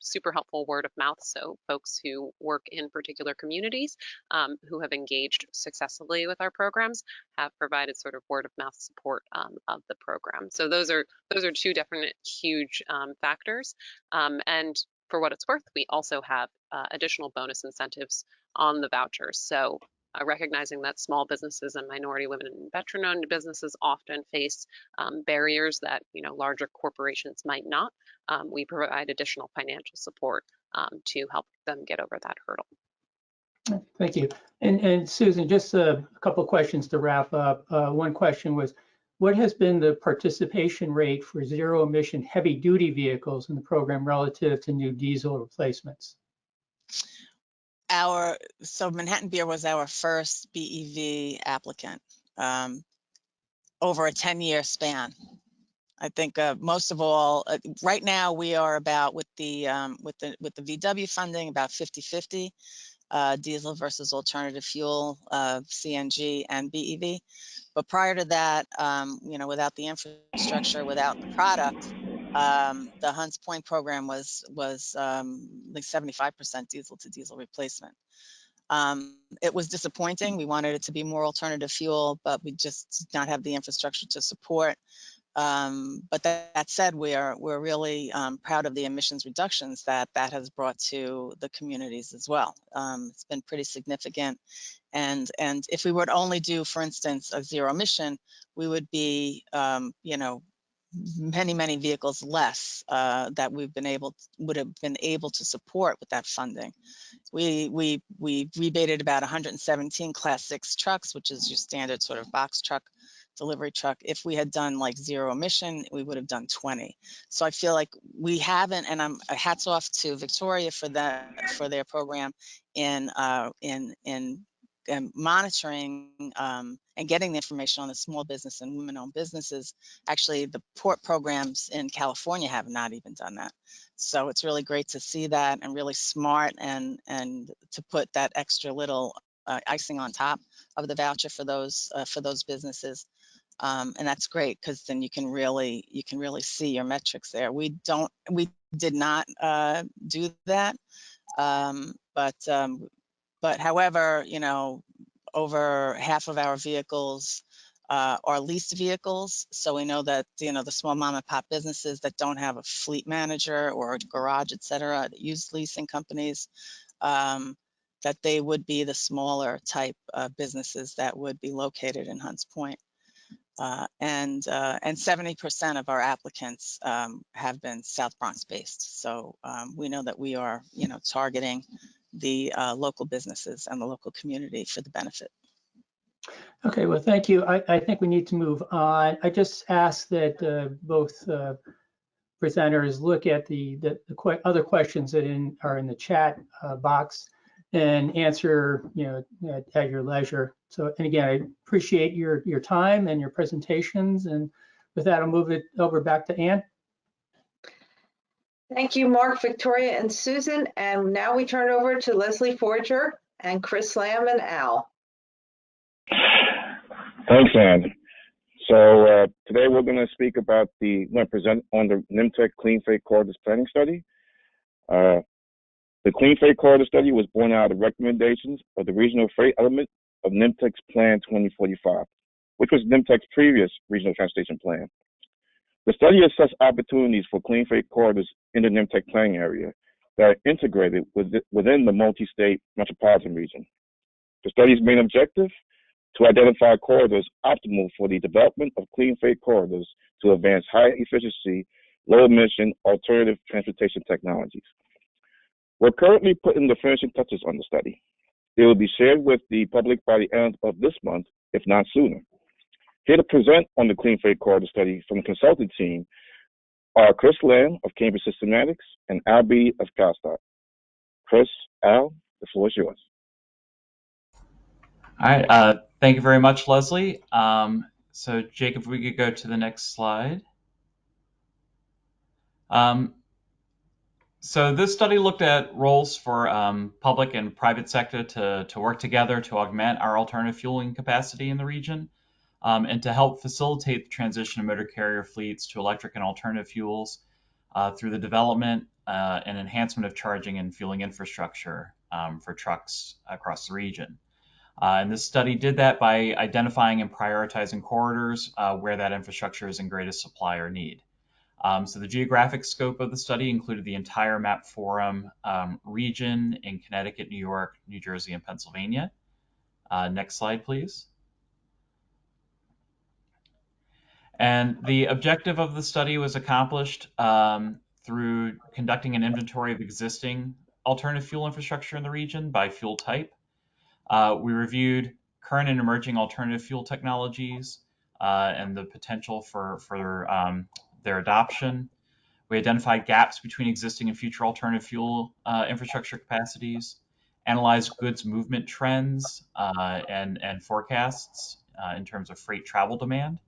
super helpful word of mouth. So folks who work in particular communities who have engaged successfully with our programs have provided sort of word of mouth support of the program. So those are two definite huge factors. And for what it's worth, we also have additional bonus incentives on the vouchers. So recognizing that small businesses and minority, women, and veteran-owned businesses often face barriers that larger corporations might not. We provide additional financial support to help them get over that hurdle. Thank you. And Susan, just a couple of questions to wrap up. One question was, what has been the participation rate for zero-emission heavy-duty vehicles in the program relative to new diesel replacements? so Manhattan Beer was our first BEV applicant over a 10-year span. I think most of all, right now we are about with the VW funding about 50-50, diesel versus alternative fuel, CNG and BEV. But prior to that, without the infrastructure, without the product, the Hunts Point program was like 75% diesel to diesel replacement. It was disappointing. We wanted it to be more alternative fuel, but we just did not have the infrastructure to support. But that said, we're really proud of the emissions reductions that has brought to the communities as well. It's been pretty significant. And if we were to only do, for instance, a zero emission, we would be, many vehicles less that would have been able to support with that funding. We rebated about 117 Class 6 trucks, which is your standard sort of box truck, delivery truck. If we had done like zero emission, we would have done 20. So I feel like we haven't, and I'm hats off to Victoria for their program in monitoring and getting the information on the small business and women-owned businesses. Actually, the port programs in California have not even done that. So it's really great to see that, and really smart and to put that extra little icing on top of the voucher for those businesses. And that's great, because then you can really see your metrics there. We did not do that, but however, over half of our vehicles are leased vehicles. So we know that, the small mom and pop businesses that don't have a fleet manager or a garage, et cetera, that use leasing companies, that they would be the smaller type businesses that would be located in Hunts Point. And 70% of our applicants have been South Bronx based. So we know that we are, targeting the local businesses and the local community for the benefit. Okay, well, thank you. I think we need to move on. I just ask that both presenters look at the other questions that are in the chat box and answer, at your leisure. So, and again, I appreciate your time and your presentations. And with that, I'll move it over back to Ann. Thank you, Mark, Victoria, and Susan. And now we turn over to Leslie Forger and Chris Lamb and Al. Thanks, Ann. So today we're going to speak about present on the NIMTEC Clean Freight Corridors Planning Study. The Clean Freight Corridor Study was born out of recommendations of the regional freight element of NIMTEC's Plan 2045, which was NIMTEC's previous regional transportation plan. The study assessed opportunities for clean freight corridors in the NIMTEC planning area that are integrated within the multi-state metropolitan region. The study's main objective: to identify corridors optimal for the development of clean freight corridors to advance high efficiency, low emission alternative transportation technologies. We're currently putting the finishing touches on the study. It will be shared with the public by the end of this month, if not sooner. Here to present on the Clean Freight Corridor Study from the consulting team are Chris Lamb of Cambridge Systematics and Al B of CalSTART. Chris, Al, the floor is yours. All right, thank you very much, Leslie. So Jacob, if we could go to the next slide. So this study looked at roles for public and private sector to work together to augment our alternative fueling capacity in the region, and to help facilitate the transition of motor carrier fleets to electric and alternative fuels through the development and enhancement of charging and fueling infrastructure for trucks across the region. And this study did that by identifying and prioritizing corridors where that infrastructure is in greatest supply or need. So the geographic scope of the study included the entire MAP Forum region in Connecticut, New York, New Jersey, and Pennsylvania. Next slide, please. And the objective of the study was accomplished through conducting an inventory of existing alternative fuel infrastructure in the region by fuel type. We reviewed current and emerging alternative fuel technologies and the potential for their adoption. We identified gaps between existing and future alternative fuel infrastructure capacities, analyzed goods movement trends and forecasts in terms of freight travel demand,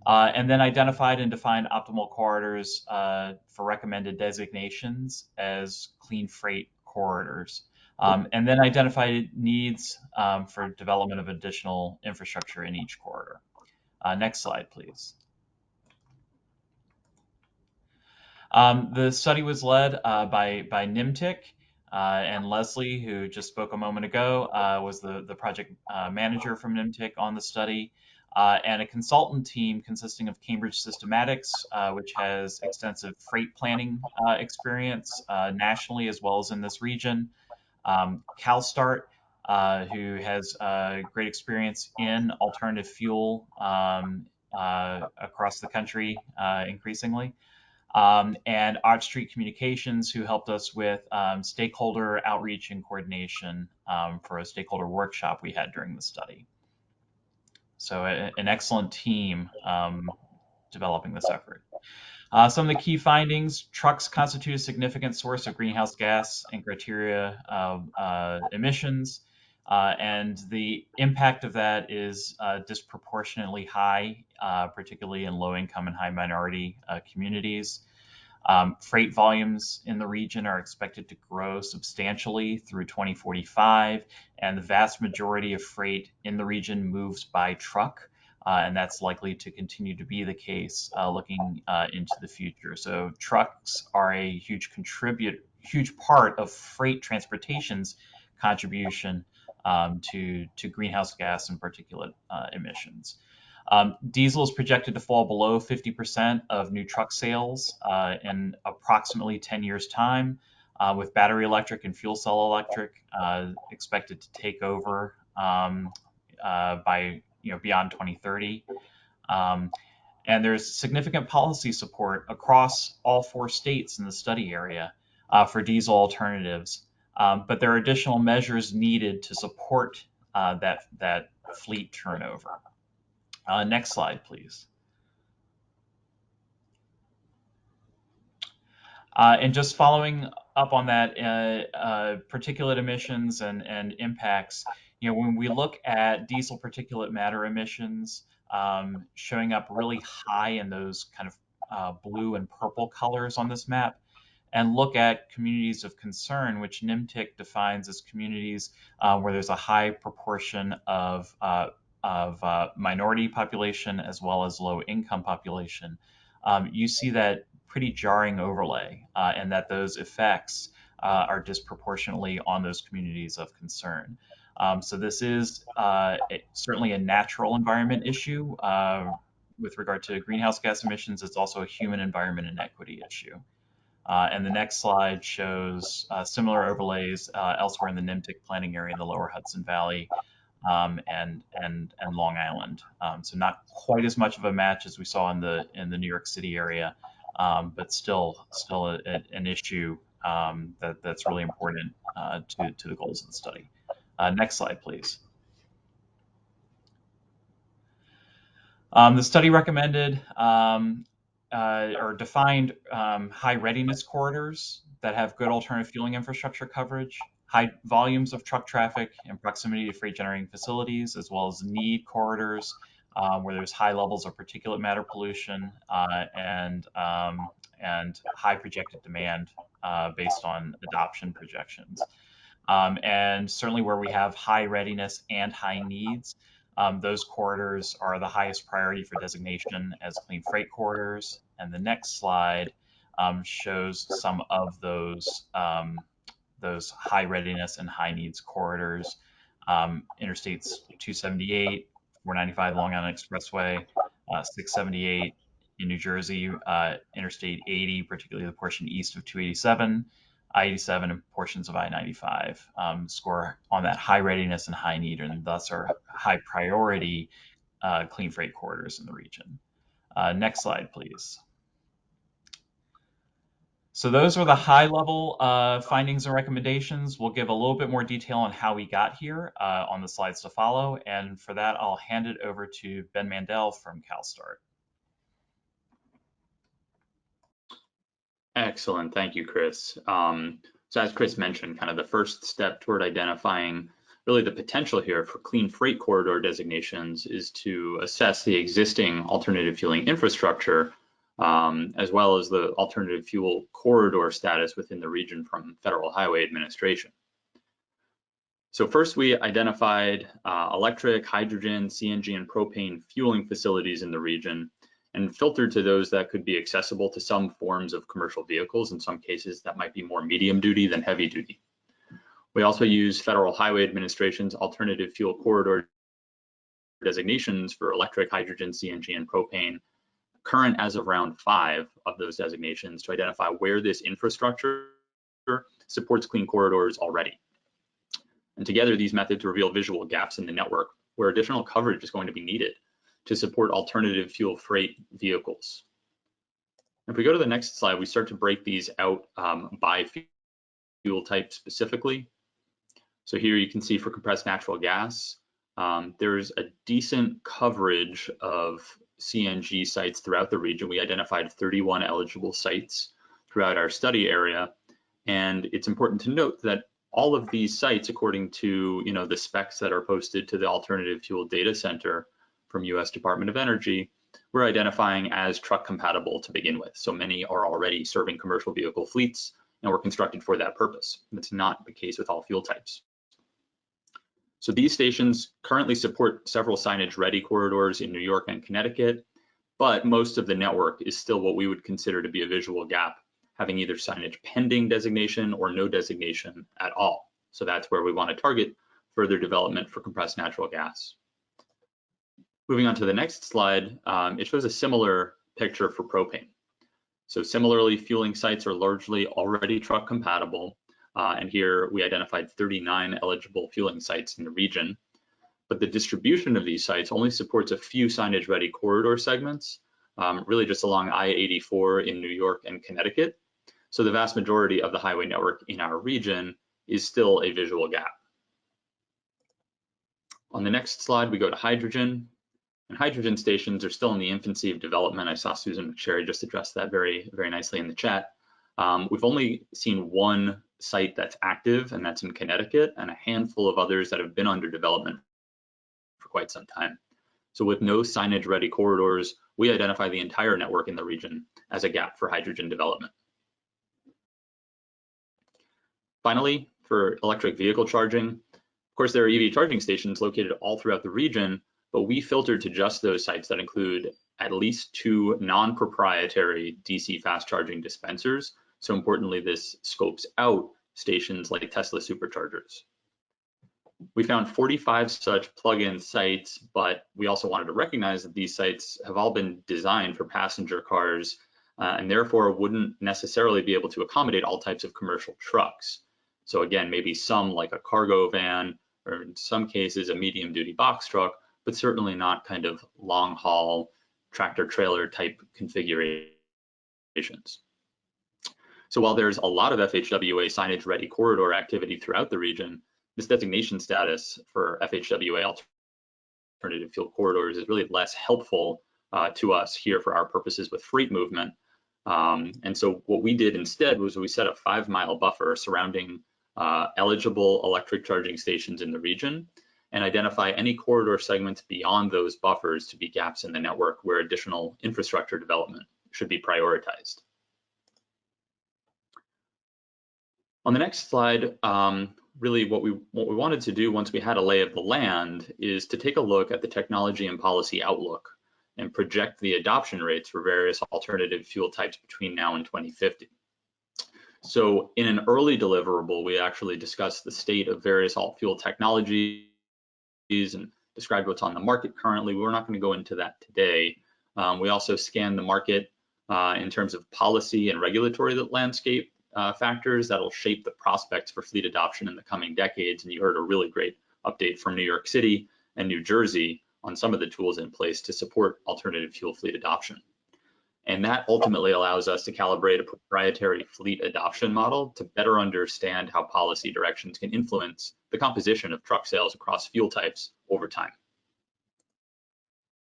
and then identified and defined optimal corridors for recommended designations as clean freight corridors, and then identified needs for development of additional infrastructure in each corridor. Next slide, please. The study was led by NIMTIC, and Leslie, who just spoke a moment ago, was the project manager from NIMTIC on the study, and a consultant team consisting of Cambridge Systematics, which has extensive freight planning experience nationally as well as in this region, CalStart, who has great experience in alternative fuel across the country increasingly, and Art Street Communications, who helped us with stakeholder outreach and coordination for a stakeholder workshop we had during the study. So an excellent team developing this effort. Some of the key findings: trucks constitute a significant source of greenhouse gas and criteria emissions, and the impact of that is disproportionately high, particularly in low-income and high-minority communities. Freight volumes in the region are expected to grow substantially through 2045, and the vast majority of freight in the region moves by truck, and that's likely to continue to be the case looking into the future. So trucks are a huge part of freight transportation's contribution to greenhouse gas and particulate emissions. Diesel is projected to fall below 50% of new truck sales in approximately 10 years' time, with battery electric and fuel cell electric expected to take over by beyond 2030. And there's significant policy support across all 4 states in the study area for diesel alternatives, but there are additional measures needed to support that fleet turnover. Next slide, please. And just following up on that, particulate emissions and impacts, when we look at diesel particulate matter emissions showing up really high in those kind of blue and purple colors on this map, and look at communities of concern, which NIMTIC defines as communities where there's a high proportion of minority population as well as low income population, you see that pretty jarring overlay, and that those effects are disproportionately on those communities of concern. So this is certainly a natural environment issue with regard to greenhouse gas emissions. It's also a human environment inequity issue. And the next slide shows similar overlays elsewhere in the NIMTIC planning area in the lower Hudson Valley and Long Island. So not quite as much of a match as we saw in the New York City area, but still an issue that's really important to the goals of the study. Next slide, please. The study recommended or defined high readiness corridors that have good alternative fueling infrastructure coverage, high volumes of truck traffic in proximity to freight generating facilities, as well as need corridors where there's high levels of particulate matter pollution and high projected demand based on adoption projections. And certainly where we have high readiness and high needs, those corridors are the highest priority for designation as clean freight corridors. And the next slide shows some of those high readiness and high needs corridors. Interstates 278, 495 Long Island Expressway, 678 in New Jersey, Interstate 80, particularly the portion east of 287, I-87 and portions of I-95 score on that high readiness and high need, and thus are high priority clean freight corridors in the region. Next slide, please. So those are the high level findings and recommendations. We'll give a little bit more detail on how we got here on the slides to follow. And for that, I'll hand it over to Ben Mandel from CalStart. Excellent. Thank you, Chris. So as Chris mentioned, kind of the first step toward identifying really the potential here for clean freight corridor designations is to assess the existing alternative fueling infrastructure, as well as the alternative fuel corridor status within the region from Federal Highway Administration. So first we identified electric, hydrogen, CNG, and propane fueling facilities in the region and filtered to those that could be accessible to some forms of commercial vehicles. In some cases that might be more medium duty than heavy duty. We also use Federal Highway Administration's alternative fuel corridor designations for electric, hydrogen, CNG, and propane, current as of round 5 of those designations, to identify where this infrastructure supports clean corridors already. And together, these methods reveal visual gaps in the network where additional coverage is going to be needed to support alternative fuel freight vehicles. If we go to the next slide, we start to break these out by fuel type specifically. So here you can see for compressed natural gas, there's a decent coverage of CNG sites throughout the region. We identified 31 eligible sites throughout our study area. And it's important to note that all of these sites, according to the specs that are posted to the Alternative Fuel Data Center from US Department of Energy, we're identifying as truck compatible to begin with. So many are already serving commercial vehicle fleets and were constructed for that purpose. That's not the case with all fuel types. So these stations currently support several signage ready corridors in New York and Connecticut, but most of the network is still what we would consider to be a visual gap, having either signage pending designation or no designation at all. So that's where we want to target further development for compressed natural gas. Moving on to the next slide, it shows a similar picture for propane. So similarly, fueling sites are largely already truck compatible. And here we identified 39 eligible fueling sites in the region. But the distribution of these sites only supports a few signage ready corridor segments, really just along I-84 in New York and Connecticut. So the vast majority of the highway network in our region is still a visual gap. On the next slide, we go to hydrogen. And hydrogen stations are still in the infancy of development. I saw Susan McSherry just address that very, very nicely in the chat. We've only seen one site that's active, and that's in Connecticut, and a handful of others that have been under development for quite some time. So with no signage ready corridors, we identify the entire network in the region as a gap for hydrogen development. Finally, for electric vehicle charging, of course, there are EV charging stations located all throughout the region, but we filtered to just those sites that include at least 2 non-proprietary DC fast charging dispensers. So importantly, this scopes out stations like Tesla superchargers. We found 45 such plug-in sites, but we also wanted to recognize that these sites have all been designed for passenger cars and therefore wouldn't necessarily be able to accommodate all types of commercial trucks. So again, maybe some like a cargo van, or in some cases a medium duty box truck, but certainly not kind of long haul tractor trailer type configurations. So while there's a lot of FHWA signage ready corridor activity throughout the region, this designation status for FHWA alternative fuel corridors is really less helpful to us here for our purposes with freight movement. And so what we did instead was we set a 5-mile buffer surrounding eligible electric charging stations in the region and identify any corridor segments beyond those buffers to be gaps in the network where additional infrastructure development should be prioritized. On the next slide, really what we wanted to do once we had a lay of the land is to take a look at the technology and policy outlook and project the adoption rates for various alternative fuel types between now and 2050. So in an early deliverable, we actually discussed the state of various alt fuel technologies and described what's on the market currently. We're not going to go into that today. We also scanned the market in terms of policy and regulatory landscape factors that'll shape the prospects for fleet adoption in the coming decades. And you heard a really great update from New York City and New Jersey on some of the tools in place to support alternative fuel fleet adoption. And that ultimately allows us to calibrate a proprietary fleet adoption model to better understand how policy directions can influence the composition of truck sales across fuel types over time.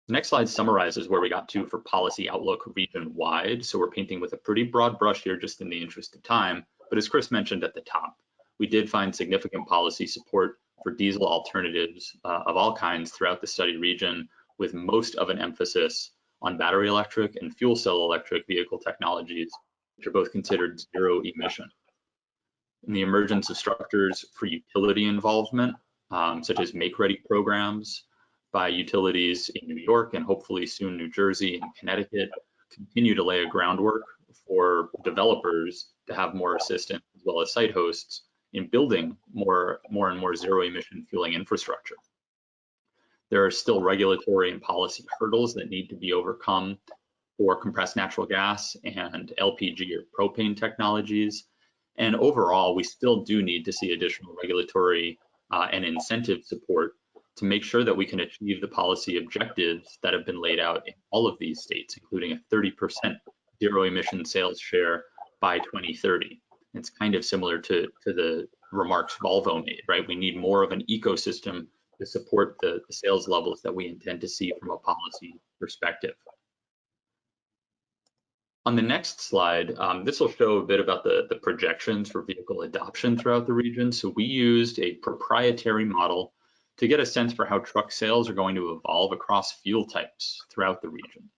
The next slide summarizes where we got to for policy outlook region-wide. So we're painting with a pretty broad brush here just in the interest of time, But as Chris mentioned at the top, we did find significant policy support for diesel alternatives of all kinds throughout the study region, with most of an emphasis on battery electric and fuel cell electric vehicle technologies, which are both considered zero emission. And the emergence of structures for utility involvement, such as make-ready programs by utilities in New York and hopefully soon New Jersey and Connecticut, continue to lay a groundwork for developers to have more assistance, as well as site hosts, in building more and more zero emission fueling infrastructure. There are still regulatory and policy hurdles that need to be overcome for compressed natural gas and LPG or propane technologies. And overall, we still do need to see additional regulatory and incentive support to make sure that we can achieve the policy objectives that have been laid out in all of these states, including a 30% zero emission sales share by 2030. It's kind of similar to the remarks Volvo made, right? We need more of an ecosystem to support the sales levels that we intend to see from a policy perspective. On the next slide, this will show a bit about the projections for vehicle adoption throughout the region. So we used a proprietary model to get a sense for how truck sales are going to evolve across fuel types throughout the region.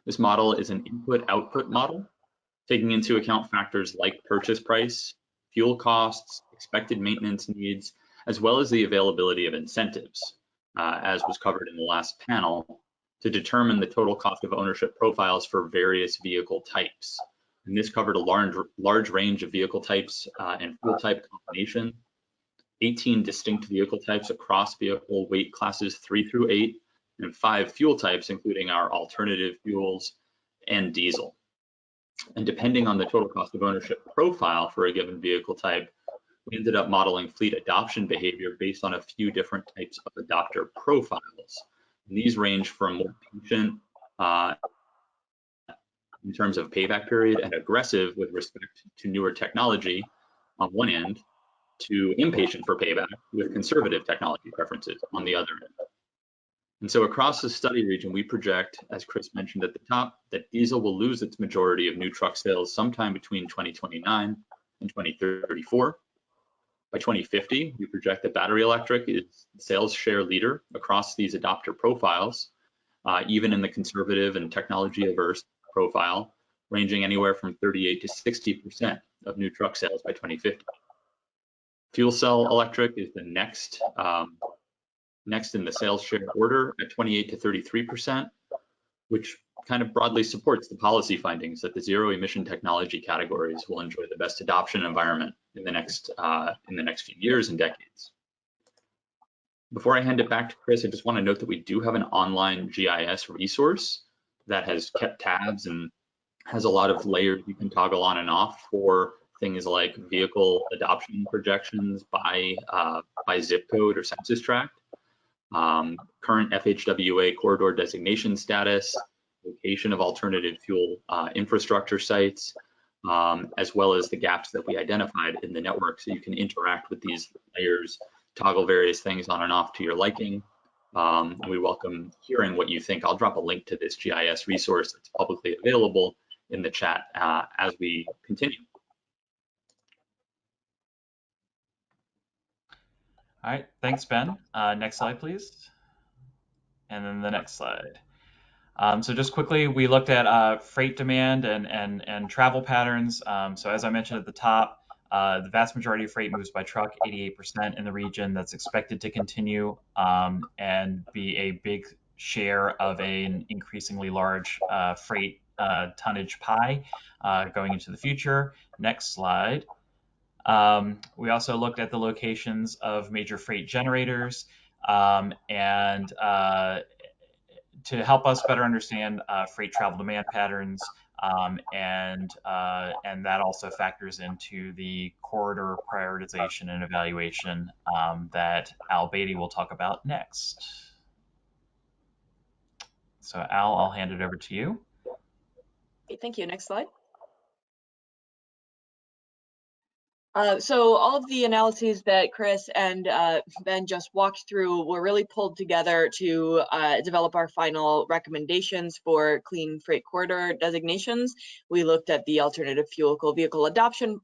This model is an input-output model, taking into account factors like purchase price, fuel costs, expected maintenance needs, as well as the availability of incentives, as was covered in the last panel, to determine the total cost of ownership profiles for various vehicle types. And this covered a large range of vehicle types and fuel type combination, 18 distinct vehicle types across vehicle weight classes 3 through 8, and 5 fuel types, including our alternative fuels and diesel. And depending on the total cost of ownership profile for a given vehicle type, we ended up modeling fleet adoption behavior based on a few different types of adopter profiles. And these range from more patient in terms of payback period and aggressive with respect to newer technology on one end, to impatient for payback with conservative technology preferences on the other end. And so across the study region, we project, as Chris mentioned at the top, that diesel will lose its majority of new truck sales sometime between 2029 and 2034. By 2050, we project that battery electric is the sales share leader across these adopter profiles, even in the conservative and technology averse profile, ranging anywhere from 38 to 60% of new truck sales by 2050. Fuel cell electric is the next in the sales share order at 28 to 33%, which kind of broadly supports the policy findings that the zero emission technology categories will enjoy the best adoption environment in the next few years and decades. Before I hand it back to Chris, I just want to note that we do have an online GIS resource that has kept tabs and has a lot of layers you can toggle on and off for things like vehicle adoption projections by zip code or census tract, current FHWA corridor designation status, location of alternative fuel infrastructure sites, as well as the gaps that we identified in the network, so you can interact with these layers, toggle various things on and off to your liking. And we welcome hearing what you think. I'll drop a link to this GIS resource that's publicly available in the chat as we continue. All right, thanks, Ben. Next slide, please. And then the next slide. So just quickly, we looked at freight demand and travel patterns. So as I mentioned at the top, the vast majority of freight moves by truck, 88% in the region. That's expected to continue and be a big share of an increasingly large freight tonnage pie going into the future. Next slide. We also looked at the locations of major freight generators and to help us better understand freight travel demand patterns, and that also factors into the corridor prioritization and evaluation that Al Beatty will talk about next. So Al, I'll hand it over to you. Okay, thank you. Next slide. So all of the analyses that Chris and Ben just walked through were really pulled together to develop our final recommendations for clean freight corridor designations. We looked at the alternative fuel vehicle adoption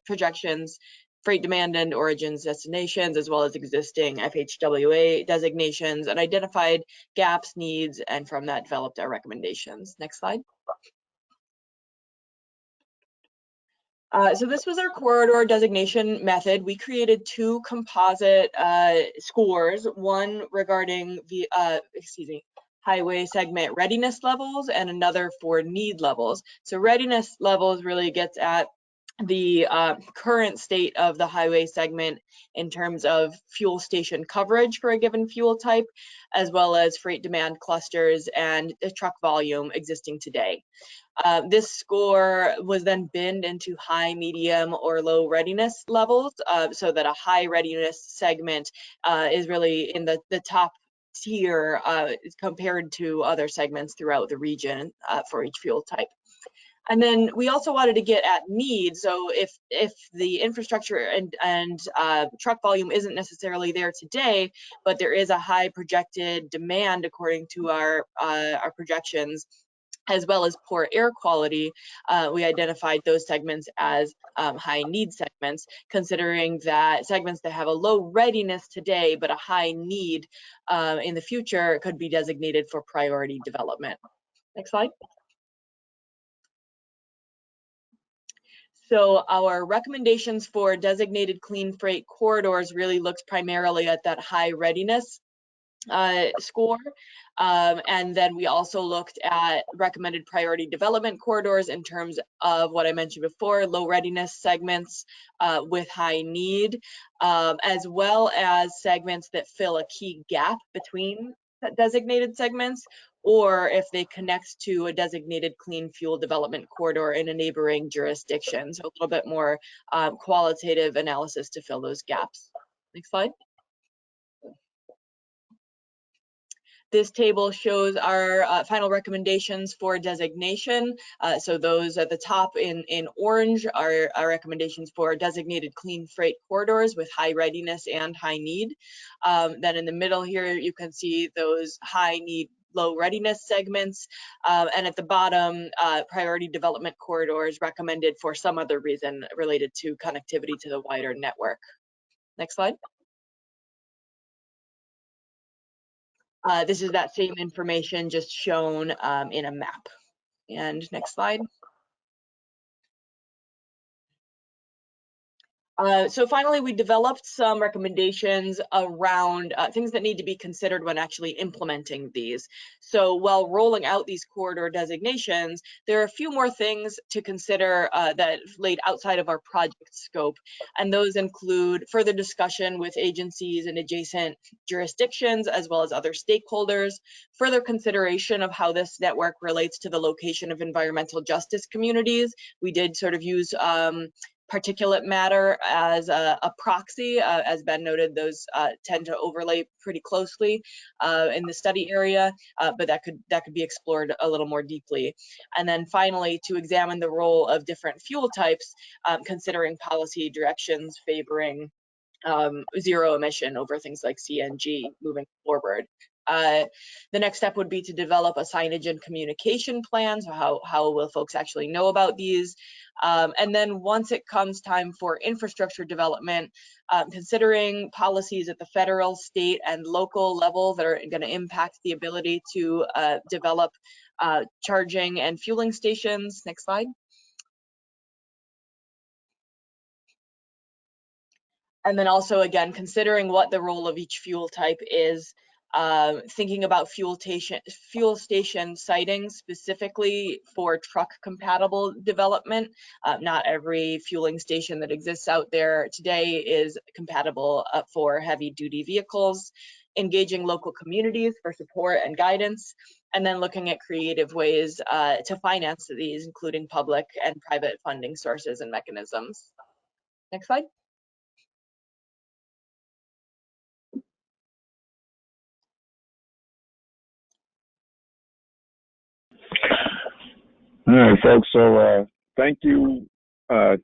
projections, freight demand and origins destinations, as well as existing FHWA designations, and identified gaps, needs, and from that developed our recommendations. Next slide. So this was our corridor designation method. We created two composite scores, one regarding the, highway segment readiness levels and another for need levels. So readiness levels really gets at the current state of the highway segment in terms of fuel station coverage for a given fuel type, as well as freight demand clusters and the truck volume existing today. This score was then binned into high, medium, or low readiness levels, so that a high readiness segment is really in the top tier compared to other segments throughout the region for each fuel type. And then we also wanted to get at need. So if the infrastructure and truck volume isn't necessarily there today, but there is a high projected demand according to our projections, as well as poor air quality, we identified those segments as high need segments, considering that segments that have a low readiness today but a high need in the future could be designated for priority development. Next slide. So our recommendations for designated clean freight corridors really looks primarily at that high readiness score. And then we also looked at recommended priority development corridors in terms of what I mentioned before, low readiness segments with high need, as well as segments that fill a key gap between designated segments, or if they connect to a designated clean fuel development corridor in a neighboring jurisdiction. So a little bit more qualitative analysis to fill those gaps. Next slide. This table shows our final recommendations for designation. So those at the top in orange are our recommendations for designated clean freight corridors with high readiness and high need. Then in the middle here, you can see those high need, low readiness segments. And at the bottom, priority development corridors recommended for some other reason related to connectivity to the wider network. Next slide. This is that same information just shown in a map. And next slide. So finally, we developed some recommendations around things that need to be considered when actually implementing these. So while rolling out these corridor designations, there are a few more things to consider that laid outside of our project scope. And those include further discussion with agencies and adjacent jurisdictions, as well as other stakeholders, further consideration of how this network relates to the location of environmental justice communities. We did sort of use particulate matter as a proxy. As Ben noted, those tend to overlay pretty closely in the study area, but that could be explored a little more deeply. And then finally, to examine the role of different fuel types, considering policy directions favoring zero emission over things like CNG moving forward. The next step would be to develop a signage and communication plan. So how will folks actually know about these? And then once it comes time for infrastructure development, considering policies at the federal, state, and local level that are going to impact the ability to develop charging and fueling stations. Next slide. And then also, again, considering what the role of each fuel type is, thinking about fuel station siting specifically for truck compatible development. Not every fueling station that exists out there today is compatible for heavy duty vehicles. Engaging local communities for support and guidance, and then looking at creative ways to finance these, including public and private funding sources and mechanisms. Next slide. All right, folks. So thank you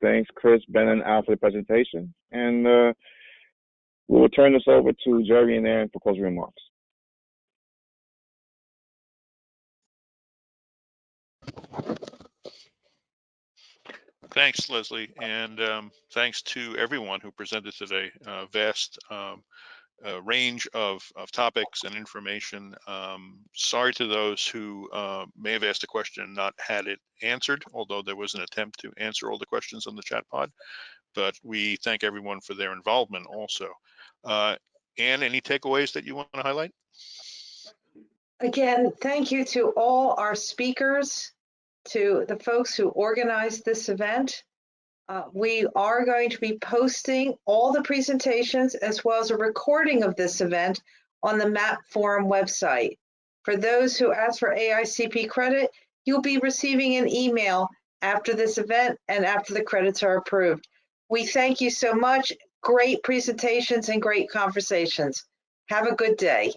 Thanks, Chris, Ben, and Al for the presentation. And we will turn this over to Jerry and Aaron for closing remarks. Thanks, Leslie, and thanks to everyone who presented today. Vast range of topics and information. Sorry to those who may have asked a question and not had it answered, although there was an attempt to answer all the questions on the chat pod. But we thank everyone for their involvement also. Anne, any takeaways that you want to highlight? Again, thank you to all our speakers, to the folks who organized this event. We are going to be posting all the presentations as well as a recording of this event on the MAP Forum website. For those who ask for AICP credit, you'll be receiving an email after this event and after the credits are approved. We thank you so much. Great presentations and great conversations. Have a good day.